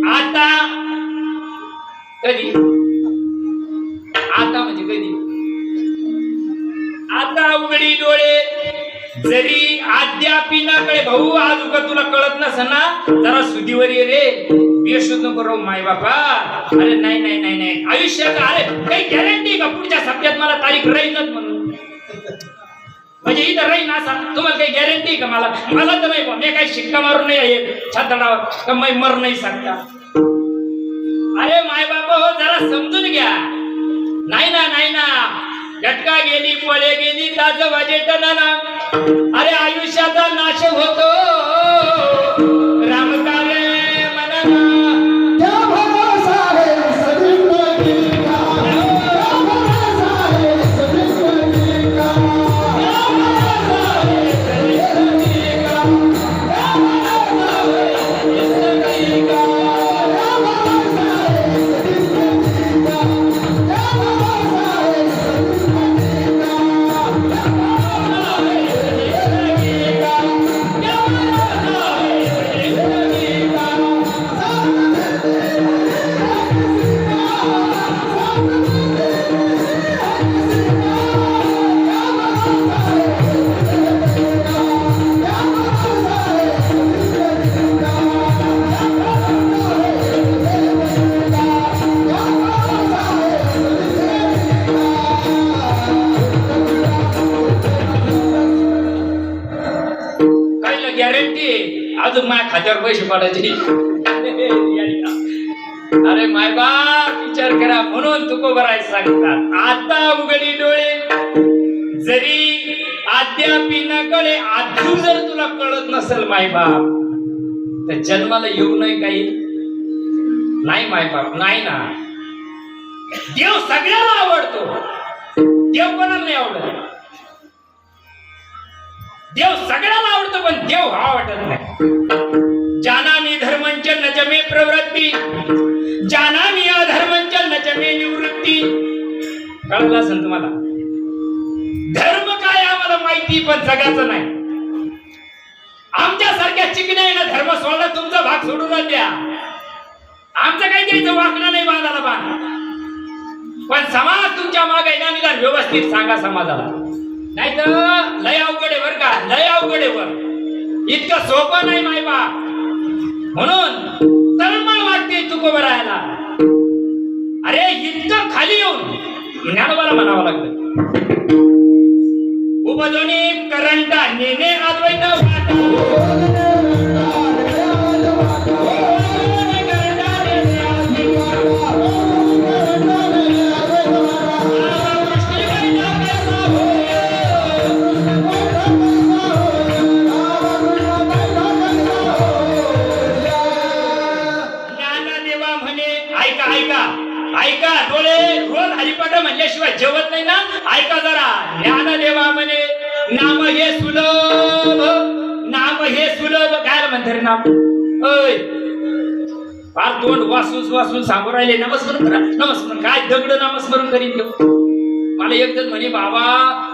आता कधी, आता म्हणजे कधी, आता उघडी डोळे. जरी अद्यापिनाकडे भाऊ आज उगा तुला कळत नसेल ना, जरा सुधीवर ये रे. बेशुद्ध नको माय बापा. अरे नाही नाही नाही नाही, आयुष्याचा अरे काही गॅरंटी का पुढच्या सप्त्यात मला तारीख राहीनच म्हणून, म्हणजे इथं राहीन असा तुम्हाला काही गॅरंटी का? मला तर नाही, मी काही शिक्का मारून नाही छातडावर का मी मर नाही सकता. अरे माय बापा हो, जरा समजून घ्या. नाही ना नाही ना, झटका गेली पळे गेली ताज वाजेत ना. अरे आयुष्याचा नाश होतो रामकार्य अजून माझ्या खात्यावर पैसे पडायचे. अरे माय बाप विचार करा, म्हणून तुको बराय सांगतात. आता उघडी डोळे. जरी अद्यापि न कळे, आजू जर तुला कळत नसेल माय बाप, तर जन्माला येऊ नये काही नाही माय बाप. नाही ना, देव सगळ्याला आवडतो, देव कोणाला नाही आवडत. देव सगळ्याला आवडतो पण देव हा वाटत नाही. जानामी धर्मंच नजमे प्रवृत्ती, जानामी अधर्मंच नजमे निवृत्ती. कळलं असेल तुम्हाला. धर्म काय आम्हाला माहिती पण जगाचं नाही. आमच्या सारख्या चिकण्या आहे ना, धर्म सोडला तुमचा भाग सोडून द्या. आमचं काही द्यायचं वाकणं नाही, बांधाला बांध. पण समाज तुमच्या मागे आहे ना, निदान व्यवस्थित सांगा समाजाला. नाही तर लय अवघड आहे बर का, लय अवघड आहे वर. इतकं सोपं नाही माय बा. म्हणून तळमळ वाटते तुकोबा राहायला. अरे इतकं खाली येऊन ज्ञानोबाला म्हणावं लागतं. उपजोनी करंटा नेने अद्वैत वाटा. ऐका डोळे, रोज हरिपाठ म्हणल्याशिवाय जेवत नाही ना. ऐका जरा. ज्ञानदेवा म्हणे नाम हे सुलभ, नाम हे सुलभ. काय म्हणते रे नाम? ओय फार तोंड वासून वासून सांगू राहिले नमस्मरण करा नमस्मरण. काय दगड नामस्मरण करीन घेऊ. मला एक जण म्हणे बाबा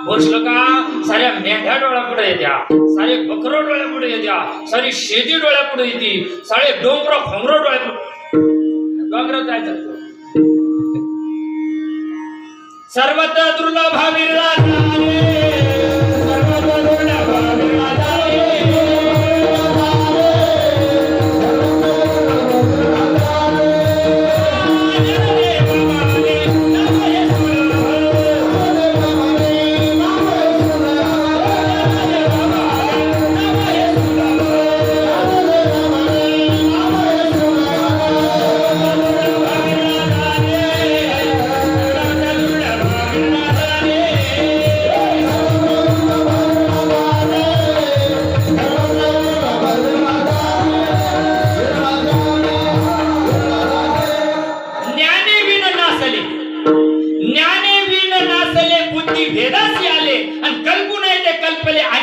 बसलं का साऱ्या मेंढ्या डोळ्या पुढे येत्या, सारे बकर डोळ्या पुढे येत्या, सारी शेती डोळ्या पुढे येते, सारे डोंगर खोंगर डोळ्या पुढे. डोंगरात जायचं सर्वत्र दुर्लभ विरला झाले, सर्वत्र दुर्लभ विरला झाले.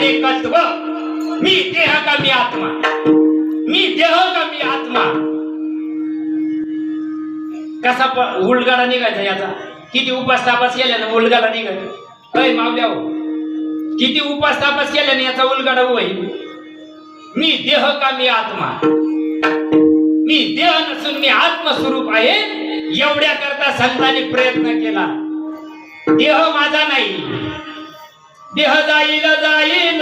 अनेकत्व. मी देह का मी आत्मा, मी देह का मी आत्मा. कसा उलगाडा निघायचा याचा? किती उपास तापास केल्यानं उलगाडा निघायचा? अय मावल्या हो, किती उपास तापास केल्याने याचा उलगाडा होईल? मी देह का मी आत्मा, मी देह नसून मी आत्मस्वरूप आहे. एवढ्या करता संतांनी प्रयत्न केला. देह माझा नाही, देह जाईल जाईल,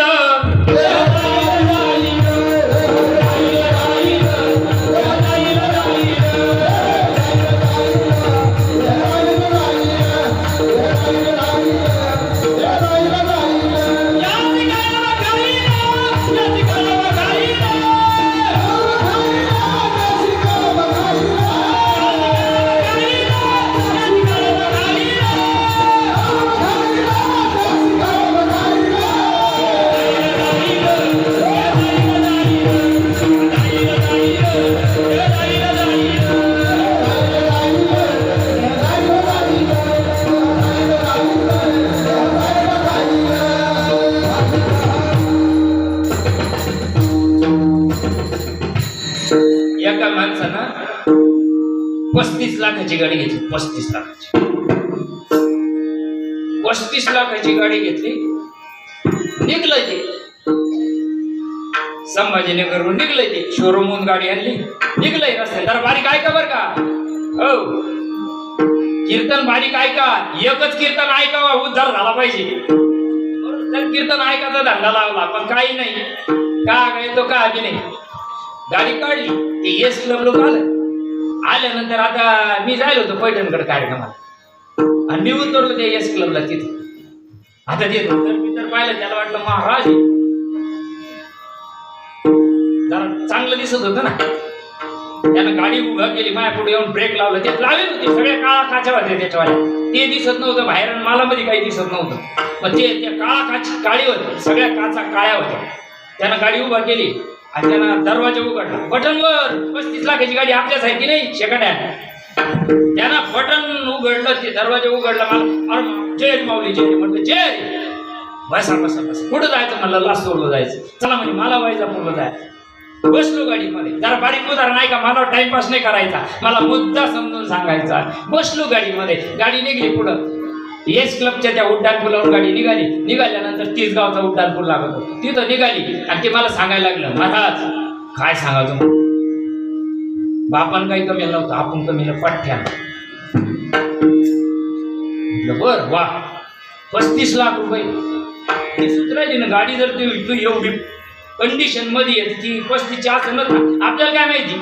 एका माणसानं 35 लाखाची गाडी घेतली. 35 लाखाची, 35 लाखाची गाडी घेतली. निघलंय ते संभाजीनगरवरून, निघलंय ते शोरूमहून गाडी आणली, निघलंय रस्त्यात. तर बारीक ऐका बर का, हो कीर्तन बारीक ऐका. एकच कीर्तन ऐकावा, उद्धार झाला पाहिजे. तर कीर्तन ऐकायचा धंदा लावला, पण काही नाही. का काय तो का बी नाही. गाडी काढली, ते येस क्लब लोक आल्यानंतर आता मी जायला होतो पैठणकडे कार्यक्रमाला, आणि मी उतरलो त्या येस क्लबला तिथे. आता ते मी तर पाहिलं, त्याला वाटलं महाराज जरा चांगलं दिसत होतं ना. त्यानं गाडी उभा केली, माझ्या पुढे येऊन ब्रेक लावलं. ते लावेल होते, सगळ्या काळा काच्या होत्या त्याच्यावाल्या. ते दिसत नव्हतं बाहेर, मला मध्ये काही दिसत नव्हतं. मग ते त्या काळा काळी होत्या, सगळ्या काचा काळ्या होत्या. त्यानं गाडी उभा केली आणि त्यानं दरवाजा उघडला. बटनवर 35 लाखाची गाडी आपल्यासारखी नाही शेकड्या. त्यानं बटन उघडलं, ते दरवाजा उघडला. मला अरे जय माऊली जय म्हटलं. जय बसा बसा बसा. कुठं जायचं म्हणलं? लासूरला जायचं. चला म्हणजे मला वैजापूरला जायचं. बसलो गाडीमध्ये. जरा बारीक उदाहरण नाही का, मला टाइमपास नाही करायचा, मला मुद्दा समजून सांगायचा. बसलो गाडीमध्ये. गाडी निघली पुढं. येस क्लबच्या त्या उड्डाण पुलावर गाडी निघाली. निघाल्यानंतर 30 गावचा उड्डाण पूल लागत होता. तिथं निघाली आणि ते मला सांगायला लागलं, महाराज काय सांगा तुम्ही, बापान काही कमी नव्हतं, आपण कमीला पठ्ठ्यानं. म्हटलं बर वा, 35 लाख रुपये ती सुधरायची ना गाडी. जर तू एवढी कंडिशन मध्ये येते ती 35 असं नव्हतं, आपल्याला काय माहिती,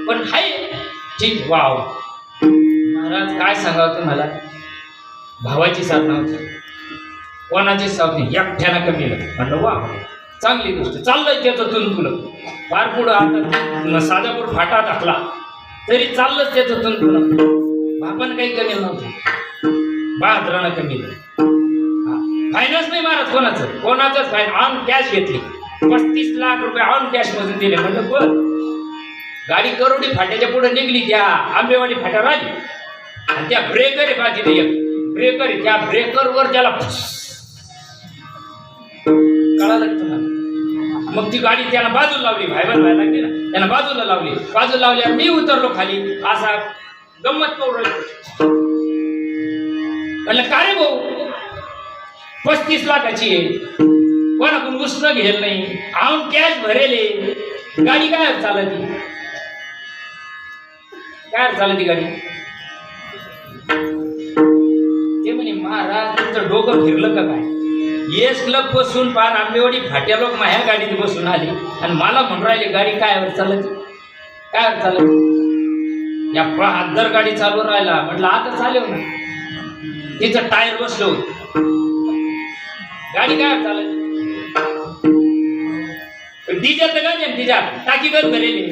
पण हाय ठीक. वाव महाराज काय सांगावं तुम्हाला, भावाची साथ नव्हती, कोणाची साथ नाही, एकट्यानं कमी. म्हटलं वा चांगली गोष्ट. चाललंय त्याचं तुलतुलं फार पुढं. आता साजापूर फाटा टाकला तरी चाललंच त्याचं तुलतुलं. बापानं काही कमी नव्हतं, बहादरानं कमी. फायनान्स नाही मारत कोणाचं, कोणाचंच ऑन कॅश घेतली. 35 लाख रुपये ऑन कॅश मधून दिले. म्हटलं बर. गाडी करोडी फाट्याच्या पुढे निघली, त्या आंबेवाडी फाट्यावर आली आणि त्या ब्रेकर आहे बा तिथे एक ब्रेकर आहे, त्या ब्रेकरवर त्याला कळालं तुम्हाला. मग ती गाडी त्याला बाजूला लावली, भाईवर व्हायला लागली ना, त्यानं बाजूला लावली. बाजूला लावल्यावर मी उतरलो खाली. असा गंमत करू. म्हणलं का रे भाऊ, 35 लाखाची आहे, कोणाकडून उसणं घेल नाही, आऊन कॅश भरेले, गाडी काय चालती, काय चालती गाडी. ते म्हणे महाराज तुमचं डोकं फिरलं का काय, येस क्लब बसून पार आंबेवाडी फाट्या लोक माझ्या गाडीत बसून आली आणि मला म्हणून राहिले गाडी काय चालती, काय चालत. या हातदार गाडी चालू राहिला. म्हटलं आता चालव ना, तिचं टायर बसलो, गाडी काय चालत. डिझेल तर गाडी तिच्या टाकी गज भरेली,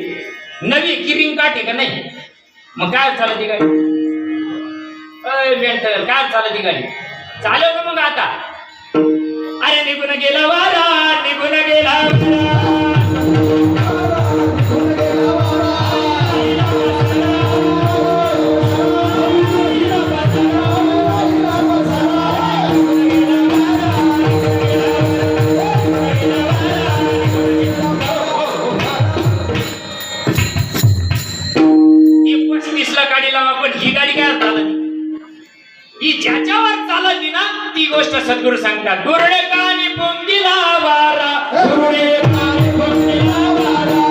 नवी किरिंग काटे का नाही, मग काय चालत गाडी. मेंटल काय चालत गाडी, चालव ना मग आता. अरे निघून गेला वारा, निघून गेला बघा गुरुडे कानी पोंगिला वारा गुरुडे कानी पोंगिला वारा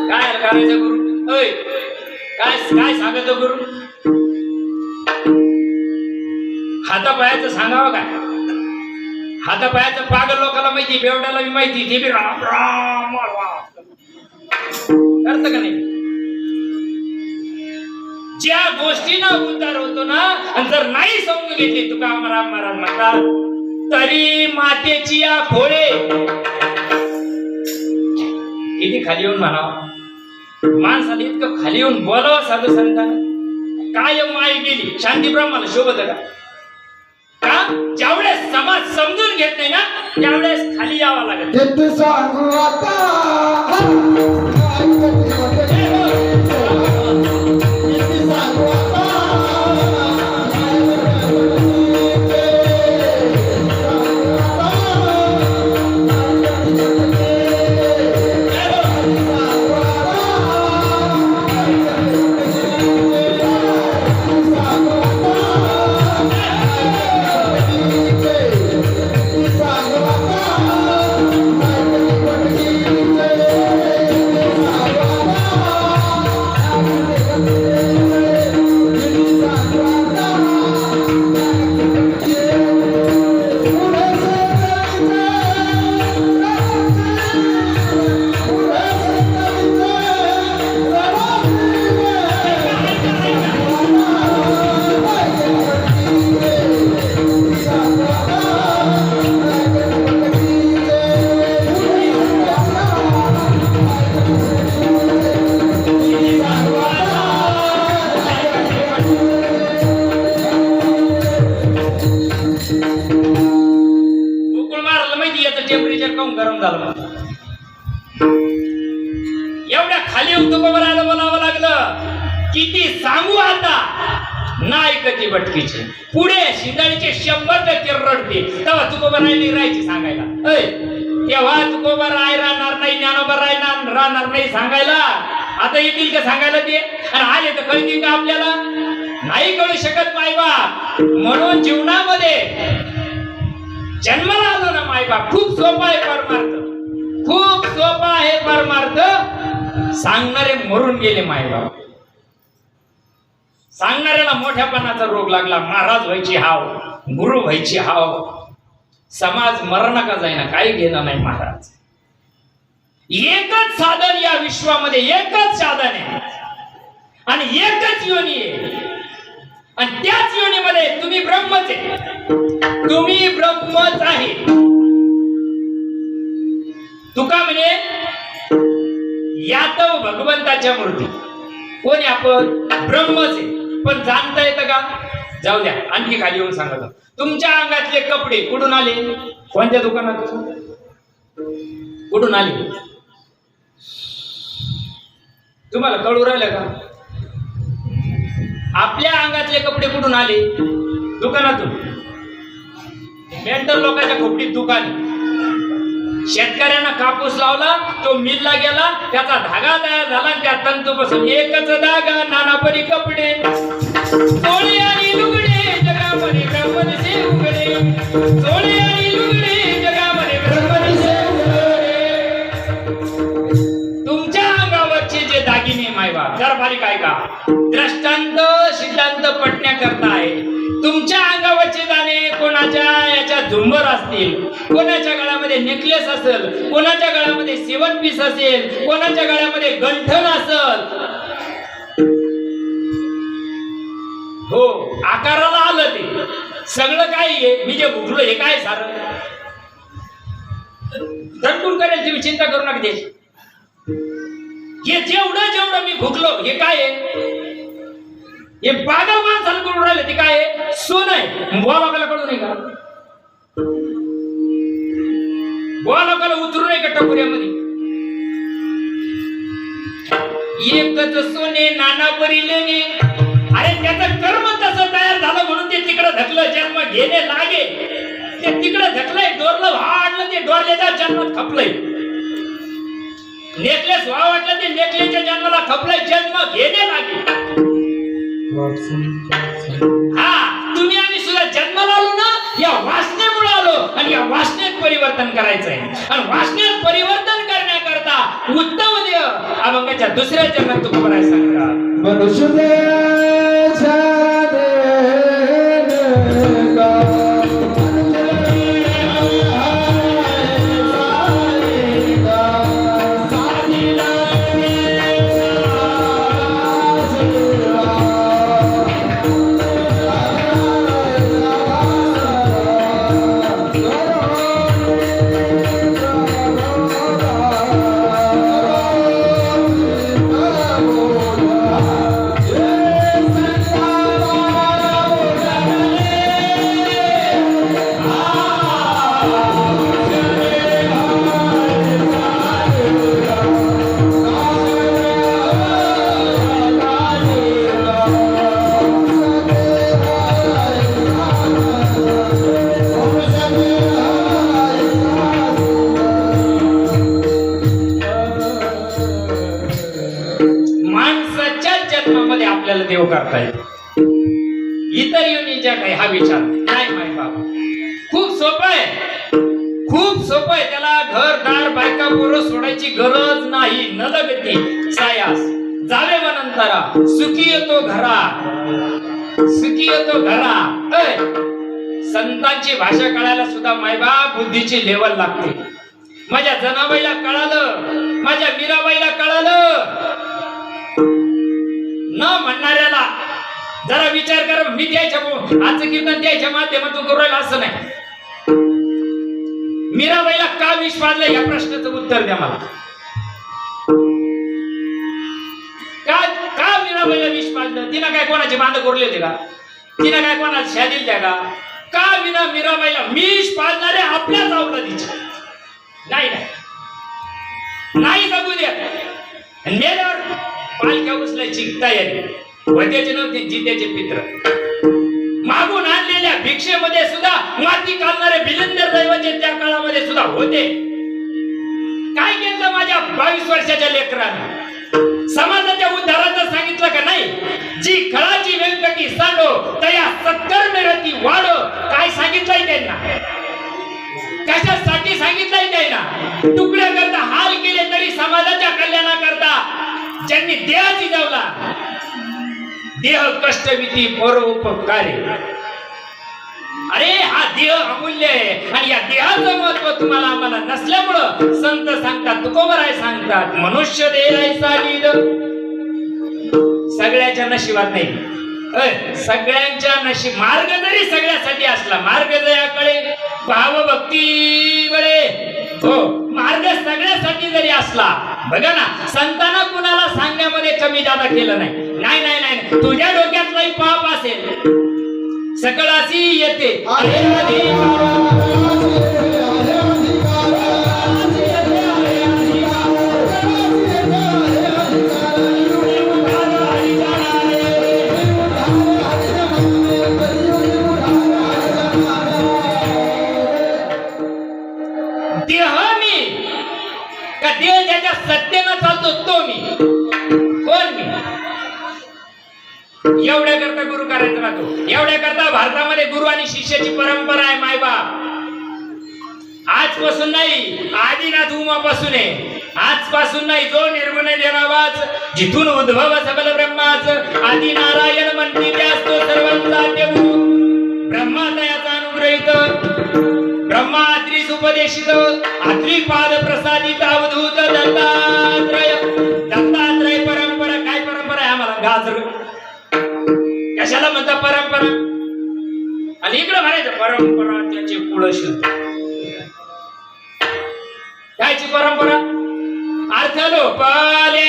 काय करायचं गुरु ओय काय काय सांगतो गुरु हातापायाचं सांगावं काय हातापायाचं पागल लोकांना माहिती बेवड्याला बी माहिती ते बी राम राम करत का नाही ज्या गोष्टीनं उद्धार होतो ना आणि जर नाही समजून घेतली तुकाराम महाराज म्हणतात तरी मातेची या खोळे किती खाली येऊन म्हणावं माणसाला इतकं खाली येऊन बोलावं साधू संतांना काय माय गेली शांती ब्रह्माला शोभत का ज्यावेळेस समाज समजून घेत नाही ना त्यावेळेस खाली यावं लागत टेम्परेचर कम गरम झालं एवढ्या खाली तुकोबरायला बोलावं लागलं किती सांगू आता नाही कधी बटकीचे पुढे शिंदळीचे 100% रडते तेव्हा तुकोबरायला राहायची सांगायला तेव्हा तुकोबराय राहणार नाही ज्ञानोबा राहणार नाही सांगायला आता येतील का सांगायला ते आणि आले तर कळतील का आपल्याला नाही कळू शकत मायबाप म्हणून जीवनामध्ये जन्माला आलो ना मायबाप खूप सोपा आहे परमार्थ खूप सोपा आहे परमार्थ सांगणारे मरून गेले मायबाप सांगणाऱ्याला मोठ्यापणाचा रोग लागला महाराज व्हायची हाव गुरु व्हायची हाव समाज मरण का जाईना काही घेणं नाही महाराज एकच साधन या विश्वामध्ये एकच साधन आहे आणि एकच योनी आहे आणि त्याच योनीमध्ये तुम्ही ब्रह्मच आहे तुम्ही ब्रह्मच आहे तुका म्हणे यातव भगवंताच्या मूर्ती कोणी आपण ब्रह्मच आहे पण जाणता येतं का जाऊ द्या आणखी खाली येऊन सांगतो तुमच्या अंगातले कपडे कुठून आले कोणत्या दुकानातून कुठून आले तुम्हाला कळू राहिलं का आपल्या अंगातले कपडे कुठून आले दुकानातून मेंटल लोकांच्या खोपडीत दुकान शेतकऱ्यांना कापूस लावला तो मिलला गेला त्याचा धागा तयार झाला त्या तंतूपासून एकच धागा नानापरी कपडे चोळी आणि लुगडे जगामध्ये ब्रह्मनिसे उघडे चोळी आणि लुगडे जगामध्ये ब्रह्मनिसे उघडे तुमच्या अंगावरचे जे दागिने मायबाप जरा बारीक आहे का दृष्टांत सिद्धांत पटण्याकरता आहे तुमच्या अंगावरचे दाणे कोणाच्या याच्या झुंबर असतील कोणाच्या गळ्यामध्ये नेकलेस असेल कोणाच्या गळ्यामध्ये सेवन पीस असेल कोणाच्या गळ्यामध्ये गंठण असेल हो आकाराला आलं ते सगळं काय आहे मी जे भुगलो हे काय सारं धडकून करेल तुम्ही चिंता करू नका द्यायची हे जेवढं मी भुगलो हे काय आहे हे पागल माणसाला करून राहिले ते काय आहे सोन आहे बुवा लोकांना कळू नाही का बुवा लोकांना उतरू नाही का टपुऱ्यामध्ये एकच सोने नाना परिलेने. अरे त्याचं कर्म तसं तयार झालं म्हणून ते तिकडे धकलं, जन्म घेणे लागे. ते तिकडे धकलंय, डोरलं वाढलं, ते डोरल्याच्या जन्मात खपलंय. नेकलेस व्हा वाटलं, ते नेकलेसच्या जन्माला खपलंय, जन्म घेणे लागे. हा, तुम्ही आम्ही सुद्धा जन्माला आलो ना, या वासनेमुळे आलो आणि या वासनेत परिवर्तन करायचंय. आणि वासनेत परिवर्तन करण्याकरता उत्तम देव अभंगाच्या दुसऱ्या जन्मात तुका बराय सांगा. आपल्याला देव करता येतो. इतर योनीच्या काही हा विचार नाही. माय बाबा खूप सोपं आहे, खूप सोपं आहे. त्याला घरदार बायका पोरं सोडायची गरज नाही. नदगती सायास जावे वनंतरा, सुखी येतो घरा, सुखी येतो घरा. संतांची भाषा कळायला सुद्धा मायबाप बुद्धीची लेवल लागते. माझ्या जनाबाईला कळालं, माझ्या मीराबाईला कळालं. न म्हणणाऱ्याला जरा विचार कर. मी द्यायच्या आजचं कीर्तन द्यायच्या माध्यमातून करू राहिला असं नाही. मीराबाईला का विष पाजलं या प्रश्नाचं उत्तर द्या मला. का मीराबाईला विष पाजलं? तिनं काय कोणाचे बांध कोरले होते का? तिनं काय कोणाला शा दिल्या का? का विना मीराबाईला विष पाजणारे आपल्याच अवलादीचे नाही नाही जगू द्या. मेल्यावर पालख्या उचलायची तयारी. वद्याचे नव्हते जित्याचे पित्र. मागून आणलेल्या भिक्षेमध्ये सुद्धा माती घालणारे बिलिंदर दैवाचे त्या काळामध्ये सुद्धा होते. काय केलं माझ्या 22 वर्षाच्या लेकरानं? समाजाच्या उद्धाराचं सांगितलं का नाही? जी खळाची व्यंकटी सांडो तया सत्कर्म रती वाढो. काय सांगितलंय त्यांना? कशासाठी सांगितलंय त्यांना? तुकड्या करता हाल केले तरी समाजाच्या कल्याणाकरता ज्यांनी देह जिजावला, देह कष्टविती परोपकारी. अरे हा देह अमूल्य आहे आणि या देहाचं महत्व तुम्हाला आम्हाला नसल्यामुळं संत सांगतात, तुकोबराय सांगतात, मनुष्य देहाचा लीद सगळ्याच्या नशिबात नाही. सगळ्यांच्या नशीब मार्ग जरी सगळ्यासाठी असला, मार्ग जयाकडे भावभक्ती बरे हो, मार्ग सगळ्यासाठी जरी असला, बघा ना, संतांना कुणाला सांगण्यामध्ये कमी जादा केलं नाही. नाही नाही नाही, तुझ्या डोक्यातलाही पाप असेल सकळाशी येते. देह मी का देह ज्याच्या सत्तेनं चालतो तो मी? कोण मी? एवढ्या करता गुरु करायचा राहतो. एवढ्या करता भारतामध्ये गुरु आणि शिष्याची परंपरा आहे. मायबाप आजपासून नाही, आदिनाथ उमापासून आहे. आजपासून नाही, जो निर्गुण देवाच जिथून उद्भव सबल ब्रह्माच आदि नारायण म्हणते त्यास तो सर्वांचा देव. ब्रह्मा दयाचा अनुग्रहित ब्रह्मा आत्रीस उपदेशित आत्री पाद प्रसादित अवधूत दत्तात्रय. दत्तात्रय परंपरा. काय परंपरा आहे? आम्हाला गाजर कशाला म्हणता परंपरा? आणि इकडे म्हणायचं परंपरा त्याचे कुळश. कायची परंपरा? अर्थ लोपाले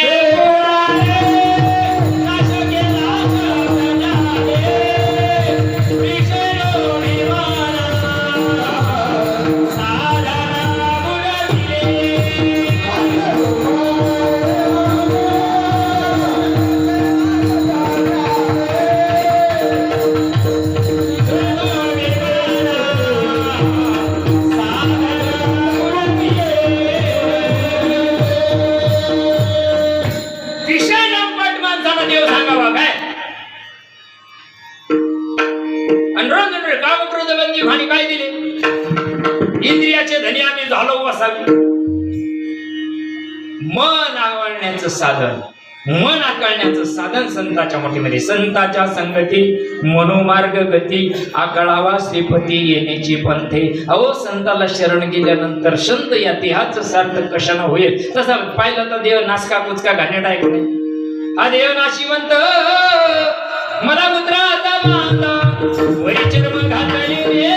खाणी काय दिले? इंद्रियाचे धनी आम्ही झालो वसावी. मन आवडण्याचं साधन, मन आकळण्याचं साधन संताच्या मोठीमध्ये. संताच्या संगती मनोमार्ग गती आकळावा श्रीपती येण्याची पंथे. अहो संताला शरण गेल्यानंतर संत या देहाचं सार्थक कशानं होईल? तसं पाहिलं तर देव नासका कुचका घाणेरडा आहे कोणी. हा देव नाशिवंत मला मुद्राचा बांधा वरी चर्म घातली रे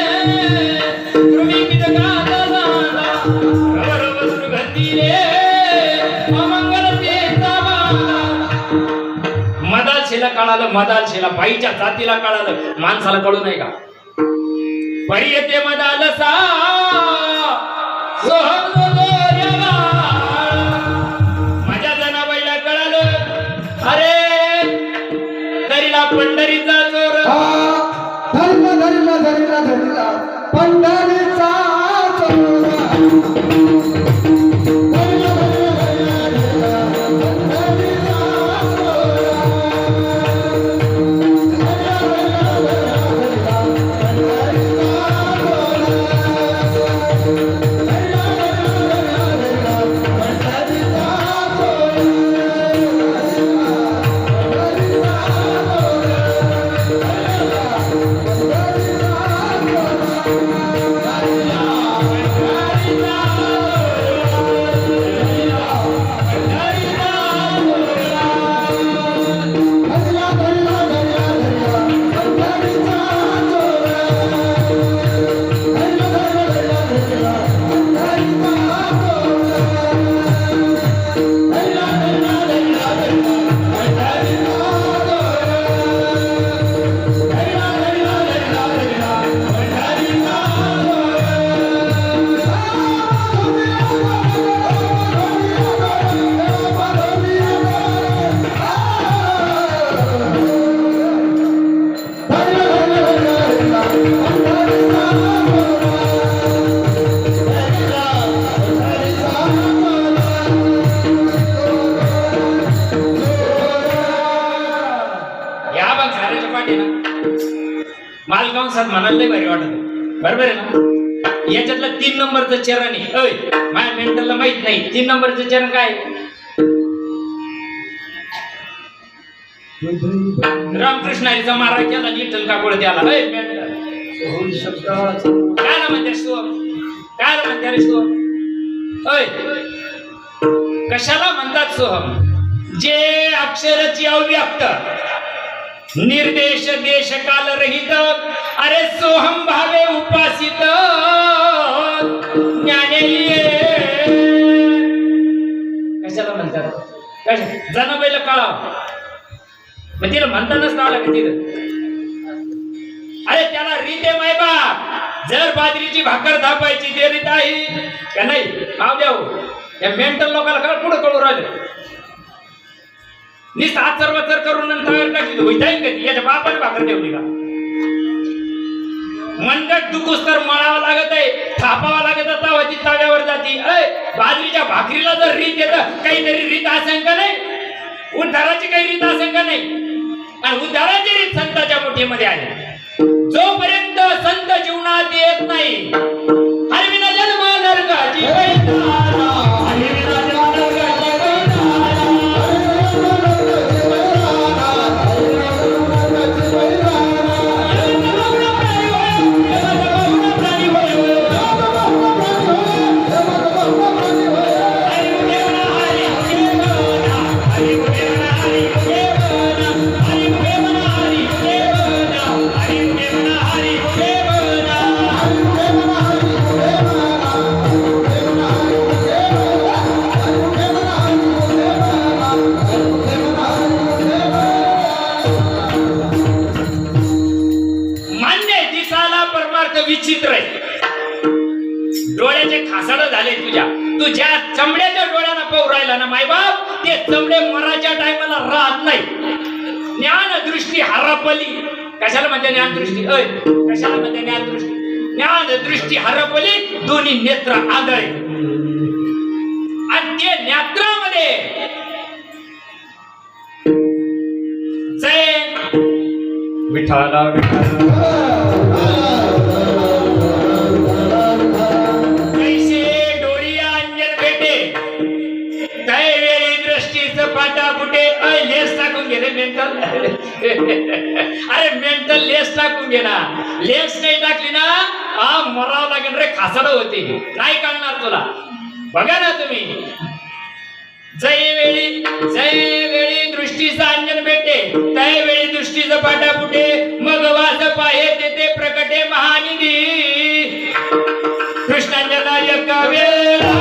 तुम्ही पितकाचा बांधा रवरव सुगंधी रे अमंगलतेचा बांधा. मदालशीला कळालं, मदालशीला बाईच्या जातीला कळालं, माणसाला कळू नाही का? परी येते मदालसा माझ्या जनाबाईला कळालं, अरे तरीला पंढरीचा चोर. धरला धरला धरला धरला पंढरीचा मालगाव सात म्हणायला लय भारी वाटत. बरोबर आहे ना? याच्यातलं 3 नंबरचं चरण आहे. अय माझ्या मेंटलला माहित नाही 3 नंबरचं चरण काय? रामकृष्ण हरीचा मारा केला विठ्ठल काकोळ त्याला. अय मेंटल काय ना म्हणतेस तू? काय ना म्हणते रे तू? अय कशाला म्हणतात सोहम? जे अक्षराची अव्यक्त निर्देश देश काल रहित अरे सोहम भावे उपासित ज्ञानेये. कशाला म्हणतात? जनाबाईला कळाव मग तिला म्हणतानाच आलं का तिथं? अरे त्याला रीत आहे माय बाप. जर बाजरीची भाकर थापायची ते रीत आहे का नाही? माव द्या या मेंटल लोकांना कळ पुढे कळू राहिलं. नी 7 सर्वतर करून तयार टाकली होईल कधी? याच्या बापाने भाकर ठेवली का? मंडट दुखूस तर मळावं लागत आहे, थापावं लागत तवा ती तव्यावर जाती. बाजरीच्या भाकरीला जर रीत येतं काहीतरी रीत असेल का नाही? उद्धाराची काही रीत असेल का नाही? आणि उद्धाराची रीत संताच्या मुठीमध्ये आहे. जोपर्यंत संत जीवनात येत नाही हरविना जन्म नरकाची वैतारा, हरविना जन्म नरकाची वैतारा. विचित्र आहे. डोळ्याचे खासाड झाले तुझ्या. तू ज्या चमड्याच्या डोळ्याला पाहू राहिला ना मायबाप, ते चमडे मराच्या टायमाला राहत नाही. ज्ञान दृष्टी हरपली. कशाला म्हणते ज्ञान दृष्टी? कशाला म्हणते ज्ञान दृष्टी? ज्ञान दृष्टी हरपली, दोन्ही नेत्र आंधळे. आणि ते नेत्रामध्ये जय विठाला विठाला टाकून घे रे मेंटल. अरे मेंटल लेस टाकून घे ना. लेस नाही टाकली ना मरावं लागेल रे. खासड होते नाही कळणार तुला. बघा ना तुम्ही जय वेळी दृष्टीचा अंजन भेटे तय वेळी दृष्टीचं पाटापुटे मग वास पाहे तेथे प्रकटे महानिधी. कृष्णांजना एक वेळा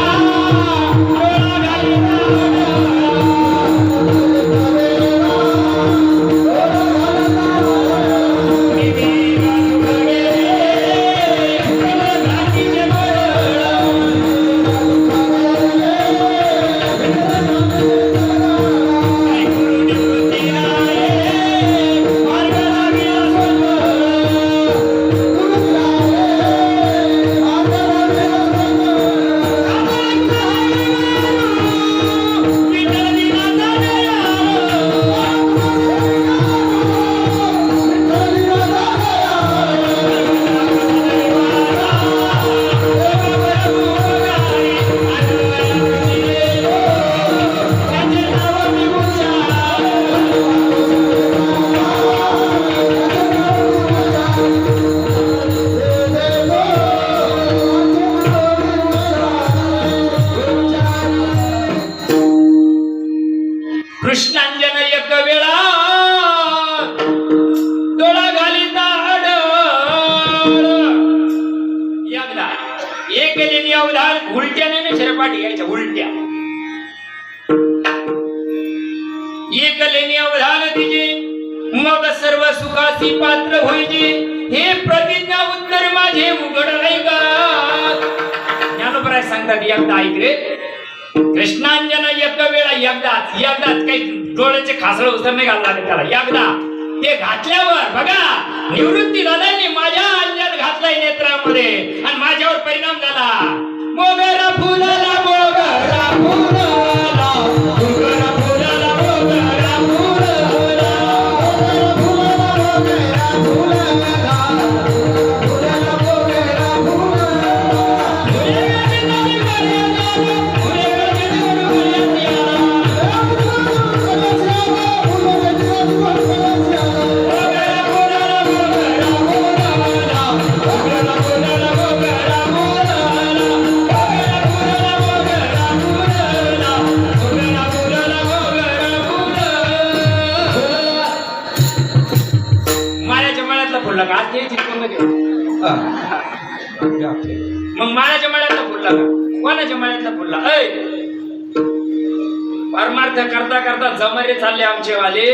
कृष्णांजन एक वेळा डोळा घालिता एकदा एक लेणी अवधान उलट्याने ना शिरपाटी यायच्या उलट्या. एक लेणी अवधान तिचे मग सर्व सुखाची पात्र होईचे. हे प्रतिज्ञा उत्तर माझे उघड ऐका. ज्ञानोबराय सांगतात एकदा ऐक रे. कृष्णांजन एक वेळा एकदाच काही डोळ्याचे खासळ उसर नाही घालला त्याला. एकदा ते घातल्यावर बघा निवृत्ती झाल्याने माझ्या अंजन घातलाय नेत्रामध्ये आणि माझ्यावर परिणाम झाला. मोगरा फुलाला मोगरा फुलाला मोगरा फुलाला मोगरा फुलाला मग माळ्याच्या मळ्यातला फुलला का कोणाच्या मळ्यातला फुलला. परमार्थ करता करता जमरे चालले आमचे वाले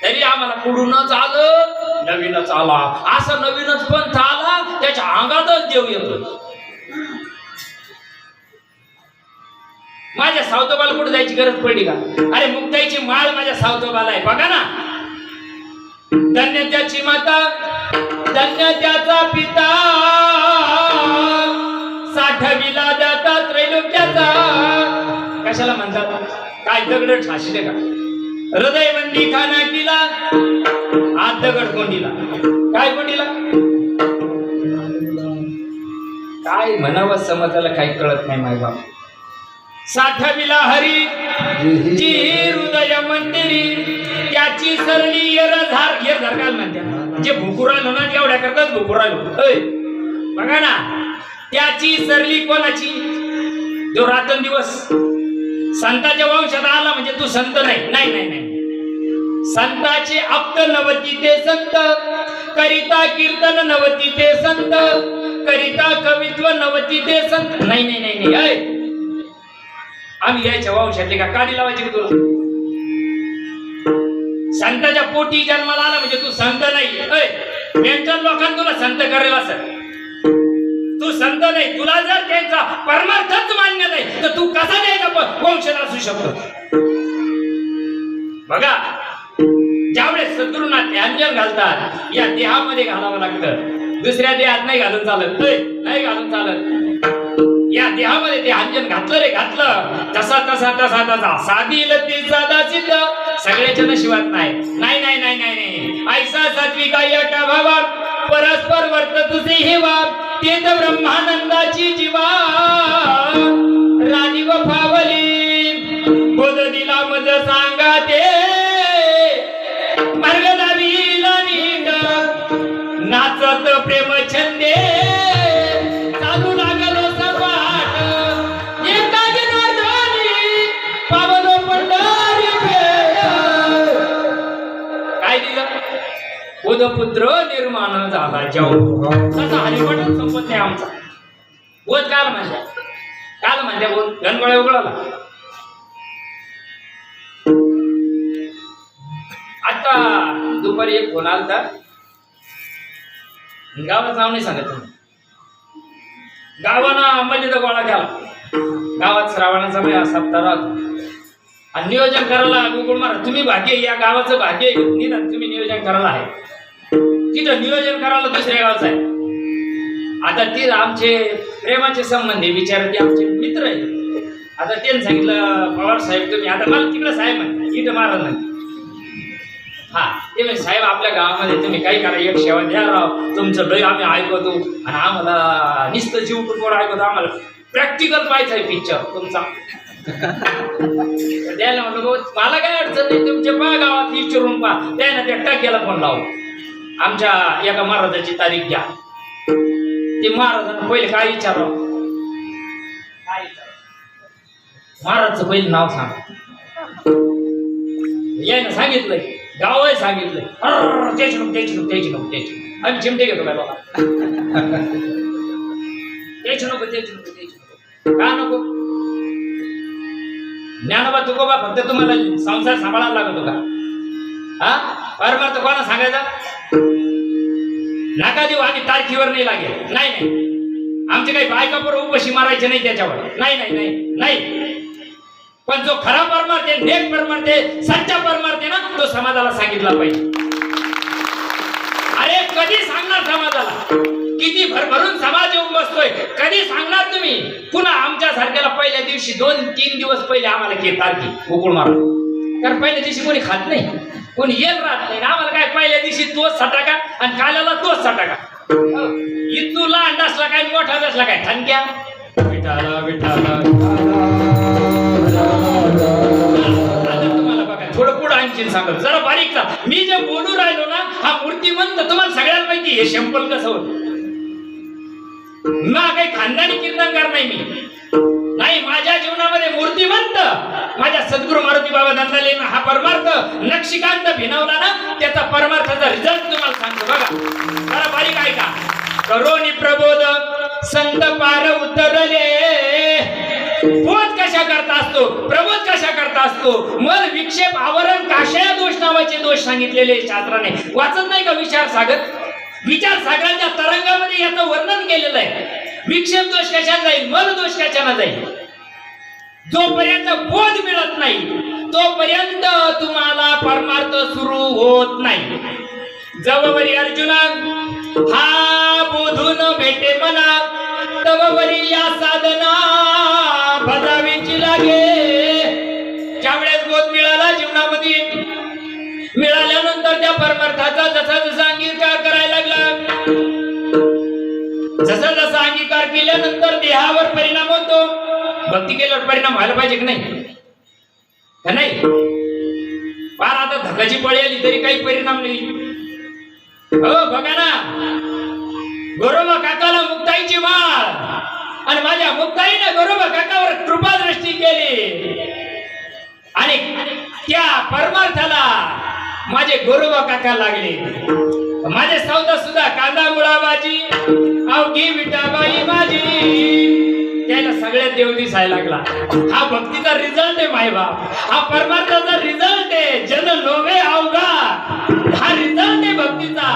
तरी आम्हाला पुढूनच आलं नवीनच आला. असं नवीनच पण आला त्याच्या अंगातच देव येतो. माझ्या सावतोबाला कुठे जायची गरज पडली का. अरे मुक्ताईची माळ माझ्या सावतोबाला आहे. बघा ना धन्य त्याची माता धन्य त्याचा पिता साठविला दाता त्रैलोक्याचा. कशाला म्हणतात काय दगड ठाशीले का. हृदय बंदी खाना केला आत दगड कोंडीला. काय कोंडीला काय म्हणावं समजायला काही कळत नाही माय बाप. साठविला हरी जी हृदय मंदिरी त्याची सरली येरधार काय म्हणतात जे भुकुरालो ना एवढ्या करतात भुकुरालो. बघा ना त्याची सरली कोणाची जो रात्रंदिवस संताच्या वंशात आला म्हणजे तू संत नाही. नाही नाही नाही संताचे आप्त नवती ते संत करिता कीर्तन नवती ते संत करिता कवित्व नवती ते संत. नाही नाही नाही नाही आम्ही यायच्या वंशातले का काडी लावायची की तुला. संताच्या पोटी जन्माला आला म्हणजे तू संत नाही. मेंटल लोकांना तुला संत करेल असं. तू संत नाही. तुला जर त्यांचा परमार्थच मान्य नाही तर तू कसा द्यायचा वंशज असू शकतो. बघा ज्यावेळेस सद्गुरूंना ते अंजन घालतात या देहामध्ये घालावं लागतं. दुसऱ्या देहात नाही घालून चालत. नाही घालून चालत. या देहामध्ये ते अंजन घातलं रे घातलं तसा तसा तसा तसा साधील ते साधा सिद्ध सगळ्याच्या नशिबात नाही. नाही नाही नाही नाही ऐसा सात्विका यटा भावा परस्पर वर्त तुझे हेवा ते तर ब्रह्मानंदाची जीवा राणी व फावली बोध दिला मज सांगा ते प्रेम छंदे चालू लागलो सपाट एका जनार्दनी पावलो पंढरी भेट. काय दिलं पुत्र निर्माण झाला जाऊ. तसा हरिपटच संपत नाही आमचा. बोध काल म्हणत्या बोध गणगोळ्या उघडला. आता दुपारी एक फोन आलता. गावात नाव नाही सांगत तुम्ही. गावानं अंबाजीचा गोळा केला. गावात श्रावणाचा महिना सप्ताह राहतो आणि नियोजन करायला गुगुळ मारा. तुम्ही भाग्य या गावाचं भाग्य आहे. निदान तुम्ही नियोजन करायला आहे. तिथं नियोजन करायला दुसऱ्या गावाचं आहे. आता ती आमचे प्रेमाचे संबंधी विचार ते आमचे मित्र आहे. आता त्यांनी सांगितलं पवार साहेब तुम्ही आता मला तिकडे साहेब म्हणते इथं महाराज म्हणते. हा ते म्हणजे साहेब आपल्या गावामध्ये तुम्ही काही करा एक सेवा द्या राव. तुमचं लय आम्ही ऐकवतो आणि आम्हाला नुसतं जीव कुठवर ऐकवतो. आम्हाला प्रॅक्टिकल पाहिजे आहे पिक्चर तुमचा. द्यायला म्हणलो मला काय अडचण नाही. तुमच्या पहा गावात विचारून पहा. त्यानं त्या टाक्याला फोन लावून आमच्या एका महाराजाची तारीख घ्या. ते महाराजांना पहिले काय विचारावं महाराजचं पहिले नाव सांग. यायनं सांगितलंय गाव आहे सांगितलंय. त्याची नको आम्ही चिमटे घेतो काय बाबा. त्याची नको का नको. ज्ञानोबा तुकोबा फक्त तुम्हाला संसार सांभाळायला लागतो का. हा परमार्थ कोणा सांगायचा नका देऊ. आम्ही तारखीवर नाही लागेल. नाही आमचे काही बायकापर उपाशी मारायचे नाही त्याच्यावर. नाही पण जो खरा परमार्थ आहे नेक परमार्थ आहे सच्चा परमार्थ आहे ना तो समाजाला सांगितला पाहिजे. अरे कधी सांगणार समाजाला. किती भरभरून समाज येऊन बसतोय. कधी सांगणार तुम्ही. पुन्हा आमच्या सारख्याला पहिल्या दिवशी 2-3 दिवस पहिले आम्हाला के तारखी उकळ मार. कारण पहिल्या दिवशी कोणी खात नाही कोणी येत राहत नाही. आम्हाला काय पहिल्या दिवशी तोच सटाका आणि काल्याला तोच सटाका. इतूला अंडासला काय मोठा असला काय ठणक्या विठाला तुम्हाला बघा थोडं पुढं आणखीन सांगत जरा बारीक का. मी जे बोलू राहिलो ना हा मूर्तिमंत तुम्हाला सगळ्यांना माहिती हे शंपल कसं होत. ना काही खानदानी कीर्तनकार नाही मी. नाही माझ्या जीवनामध्ये मूर्तिमंत माझ्या सद्गुरू मारुती बाबा दंडाले हा परमार्थ नक्षीकांत भिनवला ना त्याचा परमार्थाचा रिझल्ट तुम्हाला सांगतो बघा. जरा बारीक ऐका. करोनी प्रबोध संत पार उतरले. बोध कशा करता असतो प्रबोध कशा करता असतो. मल विक्षेप आवरण काशया दोष नावाचे दोष सांगितलेले शास्त्राने. वाचत नाही का विचार सागराच्या तरंगामध्ये याचं वर्णन केलेलं आहे. विक्षेप दोष कशाने जाईल मल दोष कशाने जाईल. जोपर्यंत बोध मिळत नाही तोपर्यंत तुम्हाला परमार्थ सुरू होत नाही. जववरी अर्जुना हा बोधून भेटे मना तववरी या साधना बजावीची लागे. ज्यावेळेस बोध मिळाला जीवनामध्ये मिळाल्यानंतर त्या परमार्थाचा जसा अंगीकार करायला लागला जसा अंगीकार केल्यानंतर देहावर परिणाम होतो. भक्ती केल्यावर परिणाम व्हायला पाहिजे की नाही का नाही. फार आता धकाची पळी आली तरी काही परिणाम नाही. हो बघा ना गोरोबा काकाला मुक्ताईची माळ आणि माझ्या मुक्ताईने गोरोबा काकावर कृपा दृष्टी केली आणि त्या परमार्थाला माझे गोरोबा काका लागले. माझे सौदा सुद्धा कांदा मुळा भाजी अवघी विटाबाई माझी त्याला सगळ्यात देव दिसायला लागला. हा भक्तीचा रिझल्ट आहे मायबाप. हा परमार्थाचा रिझल्ट आहे. जन लोभे अवघा हा रिझल्ट आहे भक्तीचा.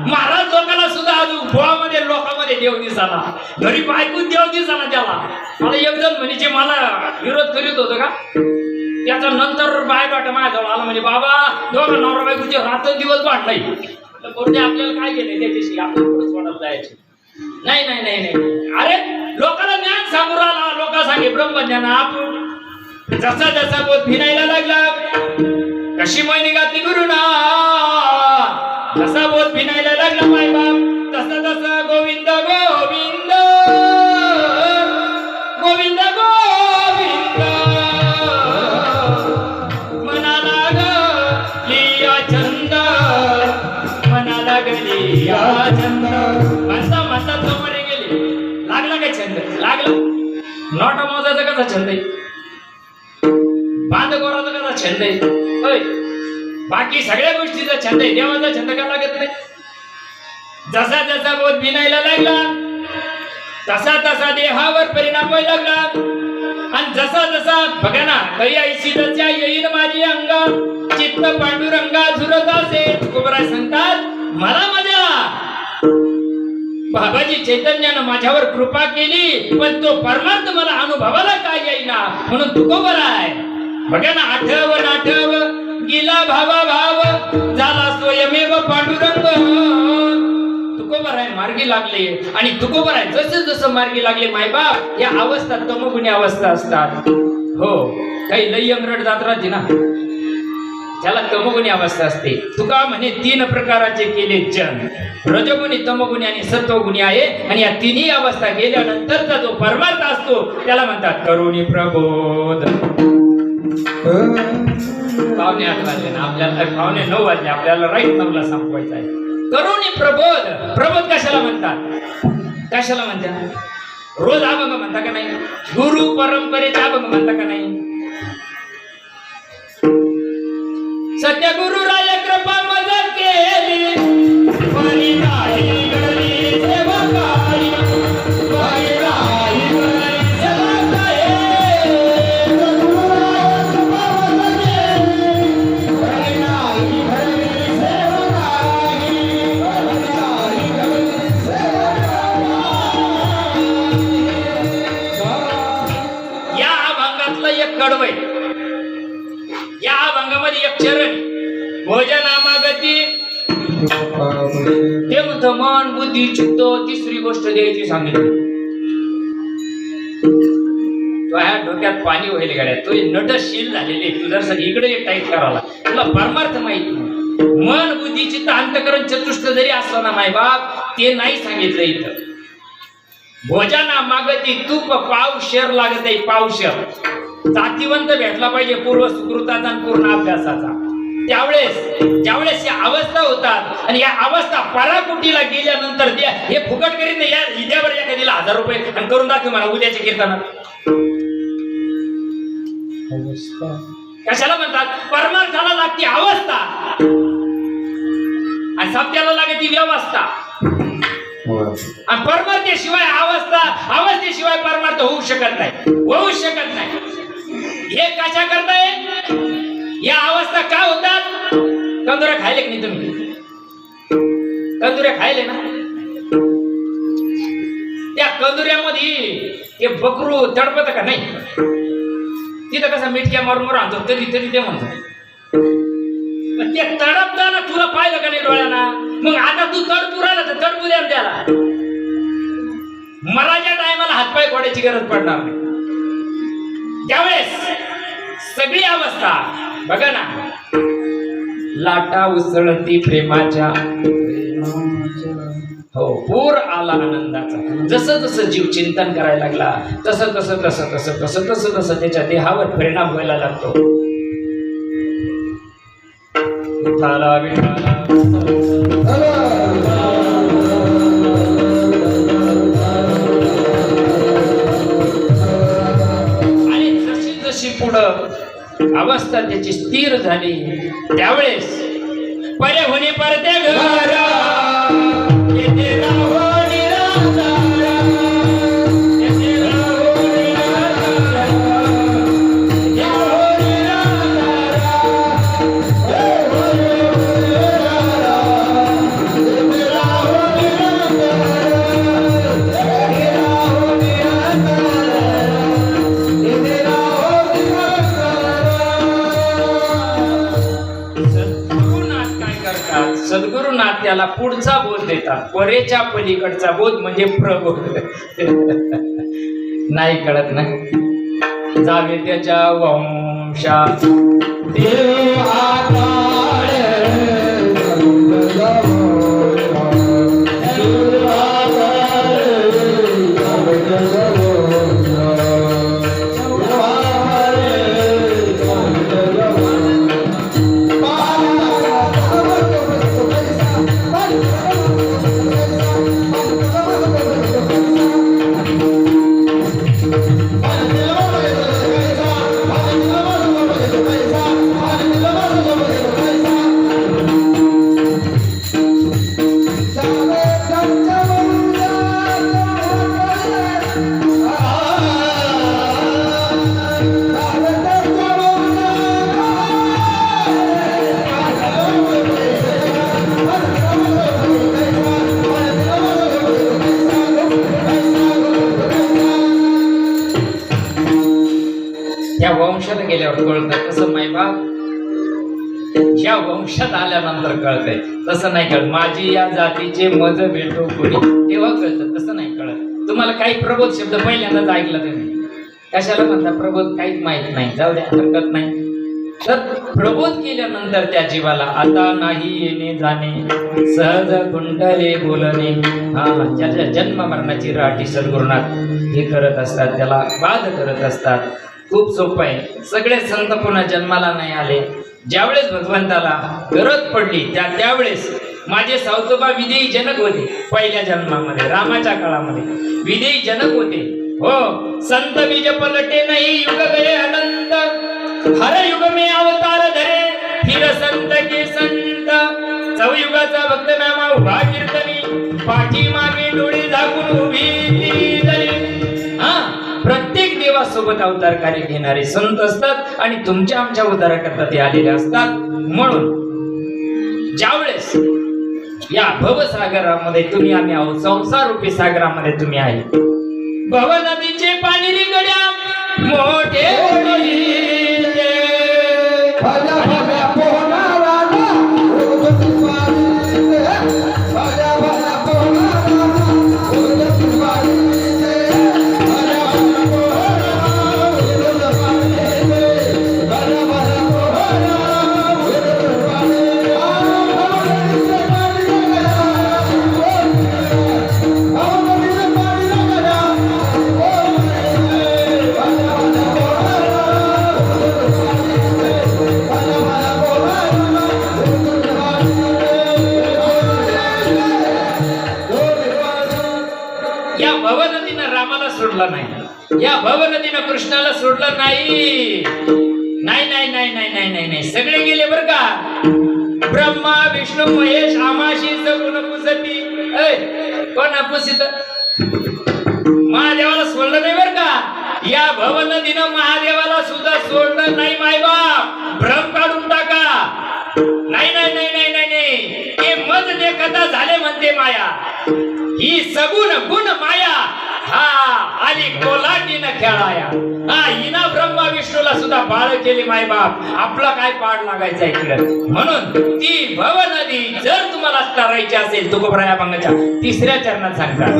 महाराज लोकांना सुद्धा अजून भुवामध्ये लोकांमध्ये देव दिसाला. घरी बायकून देव दिसाला त्याला. मला एक जण म्हणजे मला विरोध करीत होतो का त्याचा नंतर बायकाट माझ्याजवळ आला म्हणजे बाबा दोघं नवरा बायकोचे रात्र दिवस वाढलाय. कोणते आपल्याला काय केले त्याच्याशी आपण पुढे सोडायला जायचे. नाही अरे लोकांना ज्ञान सांगू राहिला. लोक सांगे ब्रह्मज्ञान. आपण जसा बोध भिनायला लागला कशी मैनी घातली गुरुना जसा बोध भिनायला लागला माय बाप तसा गोविंद गोविंद गोविंद गोविंद मनाला गलिया छंद मनाला गलिया छंद छंद लागलं. नोटा मोजायचा कसा छंद आहे, बांध गोराचा कसा छंद आहे, होय. बाकी सगळ्या गोष्टीचा छंद आहे, देवाचा छंद का लागत नाही. जसा जसा बोध विनायला लागला तसा तसा देहावर परिणाम व्हायला लागला. आणि जसा जसा बघा ना, काही ऐशी जशा येईन माझी अंग चित्त पांडुरंगा झुरत असे. तुकोबराय सांगतात, मला माझ्या बाबाजी चैतन्यानं माझ्यावर कृपा केली, पण तो परमार्थ मला अनुभवाला काय येईना. म्हणून तुकोबराय बघा ना, आठव गेला भावा भाव झाला स्वयमेव पांडुरंग. तुकोबराय मार्गी लागले. आणि तुकोबराय जसं जसं मार्गी लागले मायबाप, या अवस्था तमोगुणी अवस्था असतात. हो, काही लई अंगरट जात राहते ना, त्याला तमोगुणी अवस्था असते. तुका म्हणे 3 प्रकाराचे केले जन, रजगुणी, तमोगुणी आणि सत्वगुणी आहे. आणि या तिन्ही अवस्था गेल्यानंतरचा जो परमार्थ असतो त्याला म्हणतात करुणी प्रबोध. पावणे 8 वाजले ना, आपल्याला पावणे 9 वाजले, आपल्याला राईट 9ला संपवायचं आहे. करुणी प्रबोध. प्रबोध कशाला म्हणतात, कशाला म्हणतात? रोज अभंग म्हणता का नाही, गुरु परंपरेचा अभंग म्हणता का नाही. सत्य गुरु राय कृपा मज केली, परी नाही घरी सेवकाई, परी नाही घरी सेवकाई. गुरु राय कृपा मज केली, परी नाही घरी सेवकाई, परी नाही घरी सेवकाई. या अभंगातलं एक कडवं आहे. या अभंगामध्ये एक चरण, भोजनामागती ते म्हणतं मन बुद्धी चित्त, तिसरी गोष्ट द्यायची सांगितली. तो ह्या डोक्यात पाणी व्हायला गाड्या, तो नटशील झालेले. तू जर इकडे टाईप करावा, तुला परमार्थ माहित नाही. मन बुद्धी चित्त अंतकरण चतुष्ट जरी असलं ना मायबाप, ते नाही सांगितलं इथं. भोजना मागती तूप पावशेर लागत आहे, पावशेर. जातीवंत भेटला पाहिजे पूर्व सुकृताचा आणि पूर्ण अभ्यासाचा. ज्यावेळेस या अवस्था होतात आणि या अवस्था पराकुटीला गेल्यानंतर हे फुकट करीत नाही. या विद्यावर एखादीला 1000 रुपये आणि करून दाखव मला उद्याच्या कीर्तनात. कशाला म्हणतात, परमार्थाला लागती अवस्था आणि सत्याला लागती व्यवस्था. आणि परमार्थाशिवाय अवस्थेशिवाय परमार्थ होऊ शकत नाही. हे कशा करताय, या अवस्था का होतात. कंदुऱ्या खायले की नाही तुम्ही, कंदुऱ्या खायले ना, त्या कंदुऱ्यामध्ये ते बकरू तडपत का नाही, तिथं कसा मिटक्या मारून आणतो तरी ते म्हणतो. ते तडपताना तुला पाहिलं का नाही डोळ्याना. मग आता तू तडपू राहिला तर तडपू द्या त्याला. मराच्या टायमाला हातपाय फोडायची गरज पडणार नाही. त्यावेळेस सगळी अवस्था बघा ना, लाटा उसळती प्रेमाच्या, हो, पूर आला आनंदाचा. जसं जसं जीव चिंतन करायला लागला तसं तसं तसं तसं तसं तसं तसं त्याच्या देहावर परिणाम व्हायला लागतो. विठाला विठाला पुढं अवस्था त्याची स्थिर झाली, त्यावेळेस परे होणे परते घर येथे राहो निराधार, येथे राहो निराधार, राहो निराधार, राहो सद्गुरुनाथ त्याला पुढचा बोध देतात. परेच्या पलीकडचा बोध म्हणजे प्रबोध. नाही कळत ना, जावे त्याच्या वंशात वंशात आल्यानंतर कळतंय. तसं नाही कळत. माझी या जातीचे मज भेटो कोणी तेव्हा कळतं. तसं नाही कळत. तुम्हाला काही प्रबोध शब्द पहिल्यांदाच ऐकला तुम्ही, कशाला म्हणता प्रबोध काहीच माहित नाही, जाऊ द्या, हरकत नाही. तर प्रबोध केल्यानंतर त्या जीवाला आता नाही येणे जाणे, सहज कुंडले बोलणे. हा, ज्याच्या जन्म मरणाची राठी सद्गुरुनाथ हे करत असतात, त्याला बाध करत असतात. खूप सोपं आहे. सगळे संत पुन्हा जन्माला नाही आले. ज्यावेळेस भगवंताला गरज पडली त्यावेळेस माझे सावतोबा विदेही जनक होते. पहिल्या जन्मामध्ये रामाच्या काळामध्ये विदेही जनक होते. हो, संत बीज पलटे नाही युग गए अनंत, हर युग में अवतार धरे फिर संत के संत. चौयुगाचा भक्त नामा उभा कीर्तनी, पाठी मागे डोळे झाकून उभी झाली. हा, प्रत्येक देवासोबत अवतार कार्य घेणारे संत असतात आणि तुमच्या आमच्या उद्धाराकरता ते आलेले असतात. म्हणून ज्यावेळेस या भवसागरामध्ये तुम्ही आम्ही आहोत, संसार रूपी सागरामध्ये तुम्ही आहे. भव नदीचे पाणी रे गड्या मोठे ओढीले, भल्या भल्या पोहणारा उडती वारीले, भल्या भल्या पोहणारा उडती वारीले, भल्या भल्या पोहणारा उडती वारीले, भल्या भल्या पोहणारा उडती वारीले. या भव नदीनं रामाला सोडलं नाही, या भव नदीनं कृष्णाला सोडलं नाही. नाही नाही नाही नाही नाही नाही नाही, सगळे गेले बर का. ब्रह्मा विष्णू महेश आमाशी सगुण पुसती. कोण पुसित? महादेवाला सोडलं नाही बर का. या भव नदीनं महादेवाला सुद्धा सोडलं नाही. मायबाप भ्रम काढून टाका. नाही नाही नाही नाही नाही नाही, हे मज देखता झाले म्हणते माया. ही सगुण गुण माया हा आली कोलाटीनं खेळाया. हा, हिना ब्रह्मा विष्णूला सुद्धा बाळ केली. मायबाप आपला काय पाड लागायचा इकडे. म्हणून ती भव नदी जर तुम्हाला तरायची असेल तुकोबराया पंगाच्या 3ऱ्या चरणात सांगतात.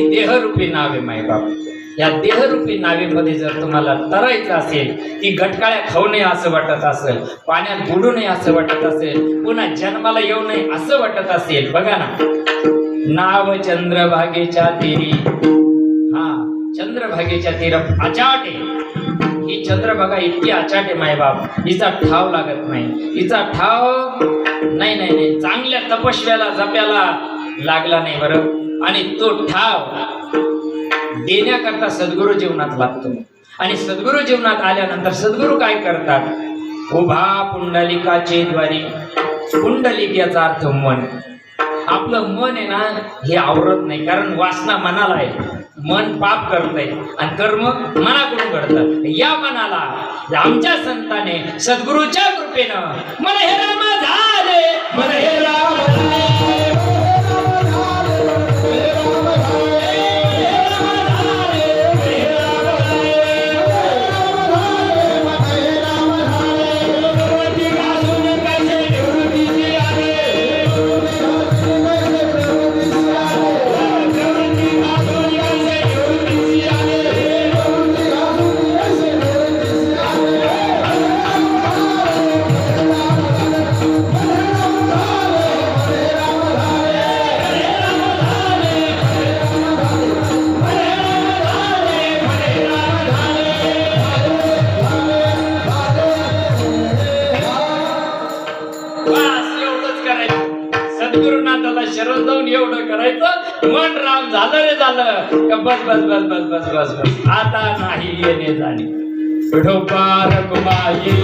देहरूपी नाव आहे मायबाप. या देहरूपी नावेमध्ये जर तुम्हाला तरायचं असेल, ती गटकाळ्या खाऊ नये असं वाटत असेल, पाण्यात बुडू नये असं वाटत असेल, पुन्हा जन्माला येऊ नये असं वाटत असेल, बघा ना, नाव चंद्रभागेच्या तीरी. हा, चंद्रभागेच्या तीर अचाट आहे. ही चंद्रभागा इतकी अचाट आहे मायबाप, हिचा ठाव लागत नाही. हिचा ठाव नाही नाही नाही चांगल्या तपस्व्याला जप्याला लागला नाही बरं. आणि तो ठाव देण्याकरता सद्गुरु जीवनात लागतो. आणि सद्गुरु जीवनात आल्यानंतर सद्गुरु काय करतात? उभा पुंडलिकाचे द्वारी. पुंडलिक याचा अर्थ मन. आपलं मन आहे ना, हे आवरत नाही, कारण वासना मनाला आहे. मन पाप करतंय आणि कर्म मनाकडून घडतं. या मनाला आमच्या संताने सद्गुरूच्या कृपेनं मला हे राम झाले, मला हे राम झाले, सद्गुरुनाथाला शरण जाऊन एवढं करायचं. मन राम झालं रे झालं का बस बस बस बस बस बस बस आता नाही येणे जाणे. विठोबा रघुमाई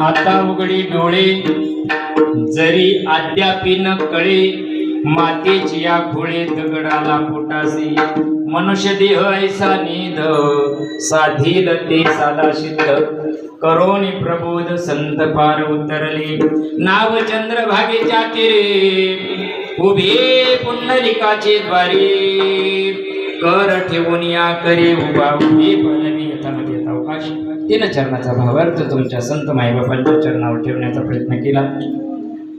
आता उघडी डोळे जरी अद्यापी न कळे मातेची या खोळे दगडाला पोटासी मनुष्य देह ऐसा निध साधील ते साधा सिद्ध करोनी प्रबोध संत पार उतरले नाव चंद्रभागेच्या तीरे उभे पुंडलिकाचे द्वारे कर ठेवून या करे उभा उभे पदवी यथामध्ये येत अवकाश. 3 चरणाचा भावार्थ तुमच्या संत माईबापांच्या चरणावर ठेवण्याचा प्रयत्न केला.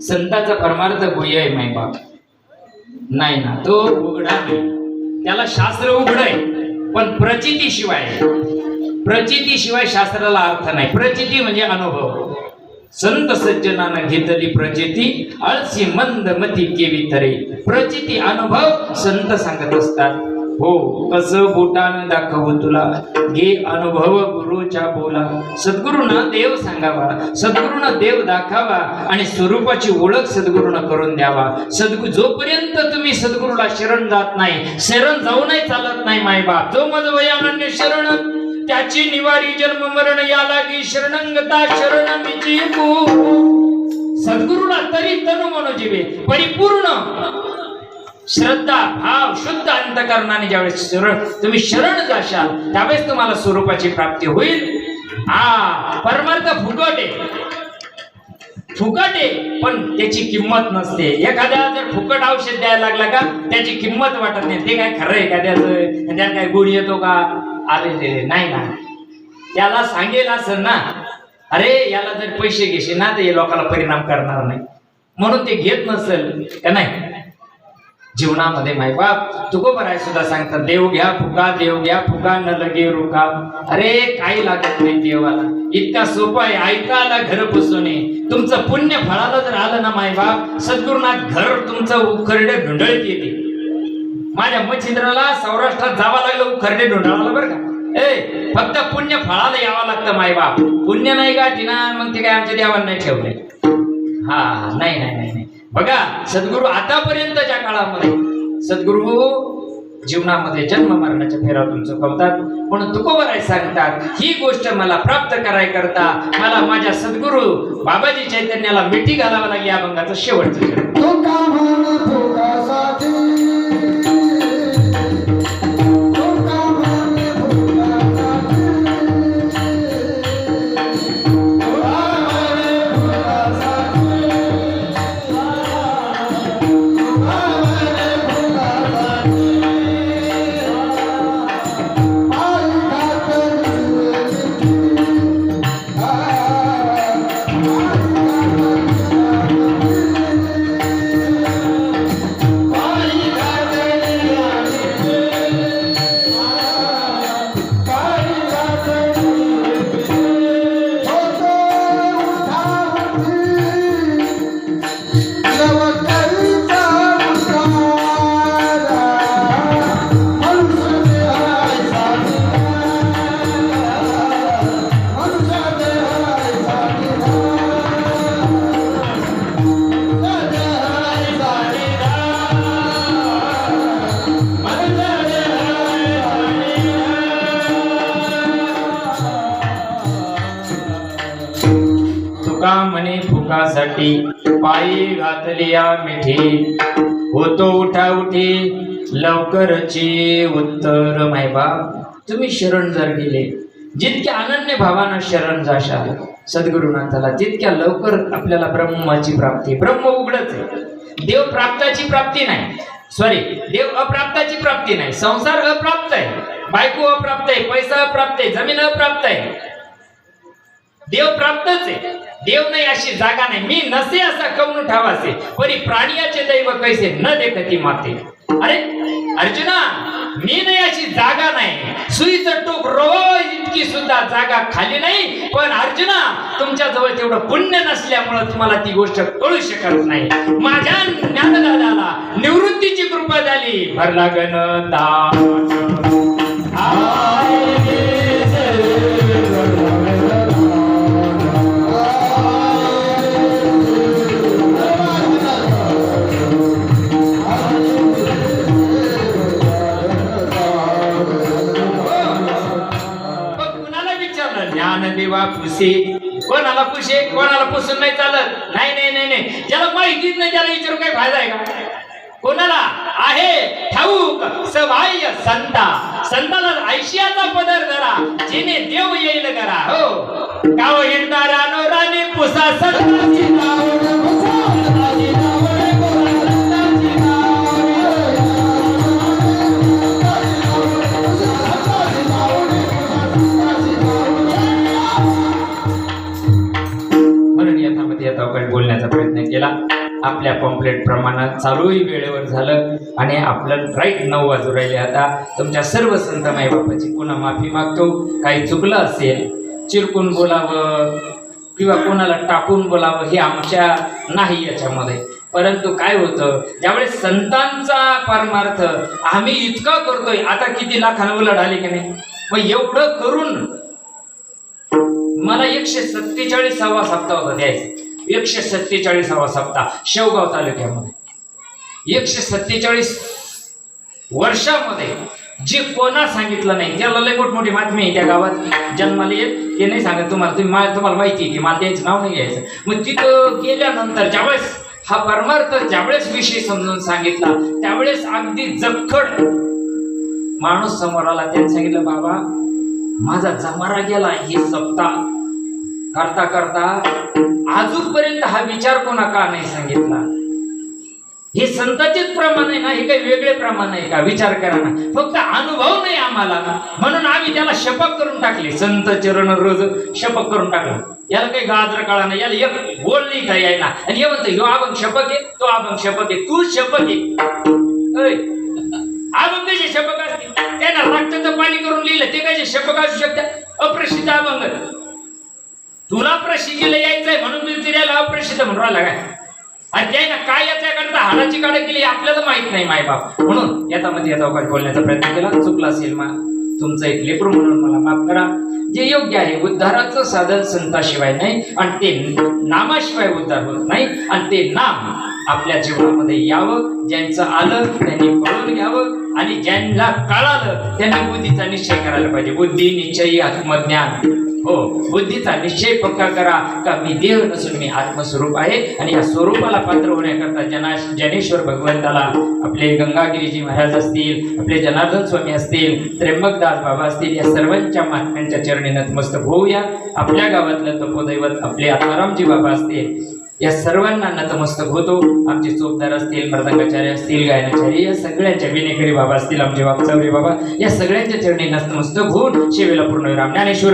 संताचा परमार्थ गुह्य आहे माईबाप नाही ना, तो उघडा नाही. त्याला शास्त्र उघड आहे पण प्रचितीशिवाय शास्त्राला अर्थ नाही. प्रचिती म्हणजे अनुभव. संत सज्जनानं घेतली प्रचिती आळसी मंद मती केवी तरे. प्रचिती अनुभव संत सांगत असतात. हो कसं बोटानं दाखवू तुला घे अनुभव गुरुच्या बोला. सद्गुरूंना देव सांगावा, सद्गुरूंना देव दाखावा आणि स्वरूपाची ओळख सद्गुरूंना करून द्यावा. जोपर्यंत तुम्ही सद्गुरूला शरण जात नाही, शरण जाऊनही चालत नाही मायबाप. जो मज वयानन्य शरण त्याची निवारी जन्म मरण या लागी शरणंगता शरण मिची सद्गुरूला तरी तनु मनोजीवे परिपूर्ण श्रद्धा भाव शुद्ध अंतकरणाने ज्यावेळेस तुम्ही शरण जाशाल त्यावेळेस तुम्हाला स्वरूपाची प्राप्ती होईल. परमार्थ फुकट आहे पण त्याची किंमत नसते. एखाद्या जर फुकट औषध द्यायला लागला का त्याची किंमत वाटत नाही. ते काय खरं एखाद्याचं त्यात काय गुण येतो का? अरे नाही ना, त्याला सांगेल असं ना, अरे याला जर पैसे घेशील ना तर हे लोकांना परिणाम करणार नाही म्हणून ते घेत नसेल का नाही. जीवनामध्ये मायबाप तुकोबराय सुद्धा सांगतात, देव घ्या फुका न लगे रुका. अरे काही लागत नाही देवाला, इतका सोपा आहे. ऐका आला घर बसून तुमचं पुण्य फळाला जर आलं ना मायबाप, सद्गुरुनाथ घर तुमचं उखरडे ढुंढळत येते. माझ्या मच्छिंद्राला सौराष्ट्रात जावं लागलं उखरडे ढुंढळाला बरं का. फक्त पुण्य फळाला यावं लागतं मायबाप. पुण्य नाही गाठी ना मग ते काय आमच्या देवाला नाही ठेवले. हा नाही नाही नाही नाही बघा, सद्गुरू आतापर्यंतच्या काळामध्ये सद्गुरू जीवनामध्ये जन्म मरणाच्या फेऱ्यातून चुकवतात. म्हणून तुकोबराय सांगतात, ही गोष्ट मला प्राप्त कराय करता मला माझ्या सद्गुरू बाबाजी चैतन्याला मिठी घालावं लागली. या अभंगाचं शेवटचं म्हणे फुकासाठी पायी घातली या मिठी, होतो उठा उठी लवकरची उत्तर. मायबाप तुम्ही शरण जर गेले, जितक्या अनन्य भावानं शरण जाशाल सद्गुरुनाथाला, तितक्या लवकर आपल्याला ब्रह्माची प्राप्ती. ब्रह्म उघडच आहे, देव प्राप्ताची प्राप्ती नाही. सॉरी, देव अप्राप्ताची प्राप्ती नाही. संसार अप्राप्त आहे, बायको अप्राप्त आहे, पैसा अप्राप्त आहे, जमीन अप्राप्त आहे. देव प्राप्तच आहे. देव नाही अशी जागा नाही. मी नसे असा कवून ठावासे, परी प्राणियाचे दैव कैसे न देखती माते. अरे अर्जुना, मी नाही अशी जागा नाही. सुईचं टोक रोज इतकी सुद्धा जागा खाली नाही. पण अर्जुना, तुमच्या जवळ तेवढं पुण्य नसल्यामुळे तुम्हाला ती गोष्ट कळू शकत नाही. माझ्या ज्ञानदादाला निवृत्तीची कृपा झाली. भरला गणता देवा पुसे. कोणाला पुसे, कोणाला पुसून नाही चालत. नाही नाही नाही नाही, ज्याला माहितीच नाही त्याला विचारून काही फायदा आहे का. कोणाला आहे ठाऊक सवाय संता, संताला ऐशियाचा पदर धरा, जिने देव येईल करा. हो गाव हिंडणारा नवराने पुसा संताची बोलण्याचा प्रयत्न केला. आपल्या पॉम्पलेट प्रमाणे चालूही वेळेवर झालं आणि आपलं राईट 9 वाजू राहिले. आता तुमच्या सर्व संत माई बापाची पुन्हा माफी मागतो. काही चुकलं असेल, चिरकून बोलावं किंवा कोणाला टाकून बोलावं हे आमच्या नाही याच्यामध्ये. परंतु काय होतं, ज्यावेळेस संतांचा परमार्थ आम्ही इतका करतोय, आता किती लाखांना उलाढ आली की नाही. मग एवढं करून मला 147वा सप्ताह होता द्यायचा. 147वा सप्ताह शेवगाव तालुक्यामध्ये 147 वर्षामध्ये जे कोणा सांगितलं नाही त्याला लय मोठी बातमी आहे. त्या गावात जन्माला येत ते नाही सांगत तुम्हाला, तुम्हाला माहिती आहे की मला त्यांचं नाव नाही घ्यायचं. मग तिथं गेल्यानंतर ज्यावेळेस हा परमार्थ ज्यावेळेस विषय समजून सांगितला त्यावेळेस अगदी जखड माणूस समोर आला. त्यांनी सांगितलं, बाबा माझा जमारा गेला. हे सप्ताह करता करता अजूनपर्यंत हा विचार कोणा का नाही सांगितला. हे संताचेच प्रमाण आहे ना, हे काही वेगळे प्रमाण आहे का. विचार करा ना, फक्त अनुभव नाही आम्हाला म्हणून आम्ही त्याला शपथ करून टाकली. संत चरण रोज शपथ करून टाकला. याला काही गाजर काळा नाही, याला एक बोल नाही काय आहे ना. आणि हे म्हणतो ह्यो अभंग शपथ आहे, तो अभंग शपथ आहे, तू शपथ आहे. ऐ, अभंगाचे शपक असतील त्यांना रक्ताचं पाणी करून लिहिलं ते काय शपक असू शकतात अप्रसिद्ध अभंग तुला प्रसिद्धीला यायचंय म्हणून तू तिला अप्रसिद्ध म्हणून राहिला काय आणि त्याने काय याचा करता हाडाची काढ केली आपल्याला माहित नाही मायबाप म्हणून याच्यामध्ये याचा अवकाश बोलण्याचा प्रयत्न केला चुकला असेल मा तुमचं एक लेकरू म्हणून मला माफ करा जे योग्य आहे उद्धाराचं साधन संताशिवाय नाही आणि ते नामाशिवाय उद्धार होत नाही आणि ते नाम आपल्या जीवनामध्ये यावं ज्यांचं आलं त्यांनी कळून घ्यावं आणि ज्यांना कळालं त्यांनी बुद्धीचा निश्चय करायला पाहिजे बुद्धी निश्चयी आत्मज्ञान हो बुद्धीचा निश्चय पक्का करा का मी देह नसून मी आत्मस्वरूप आहे आणि या स्वरूपाला पात्र होण्याकरता जनेश्वर भगवंताला आपले गंगागिरीजी महाराज असतील आपले जनार्दन स्वामी असतील त्र्यंबकदास बाबा असतील या सर्वांच्या महात्म्यांच्या चरणी नतमस्तक होऊया आपल्या गावातलं तपोदैवत आपले आत्मारामजी बाबा असतील या सर्वांना नतमस्तक होतो आमचे चोपदार असतील मृदंगाचार्य असतील गायनाचार्य या सगळ्यांच्या विनेकरी बाबा असतील आमचे वागचौरे बाबा या सगळ्यांच्या चरणी नतमस्तक होऊन सेवेला पूर्ण राम ज्ञानेश्वर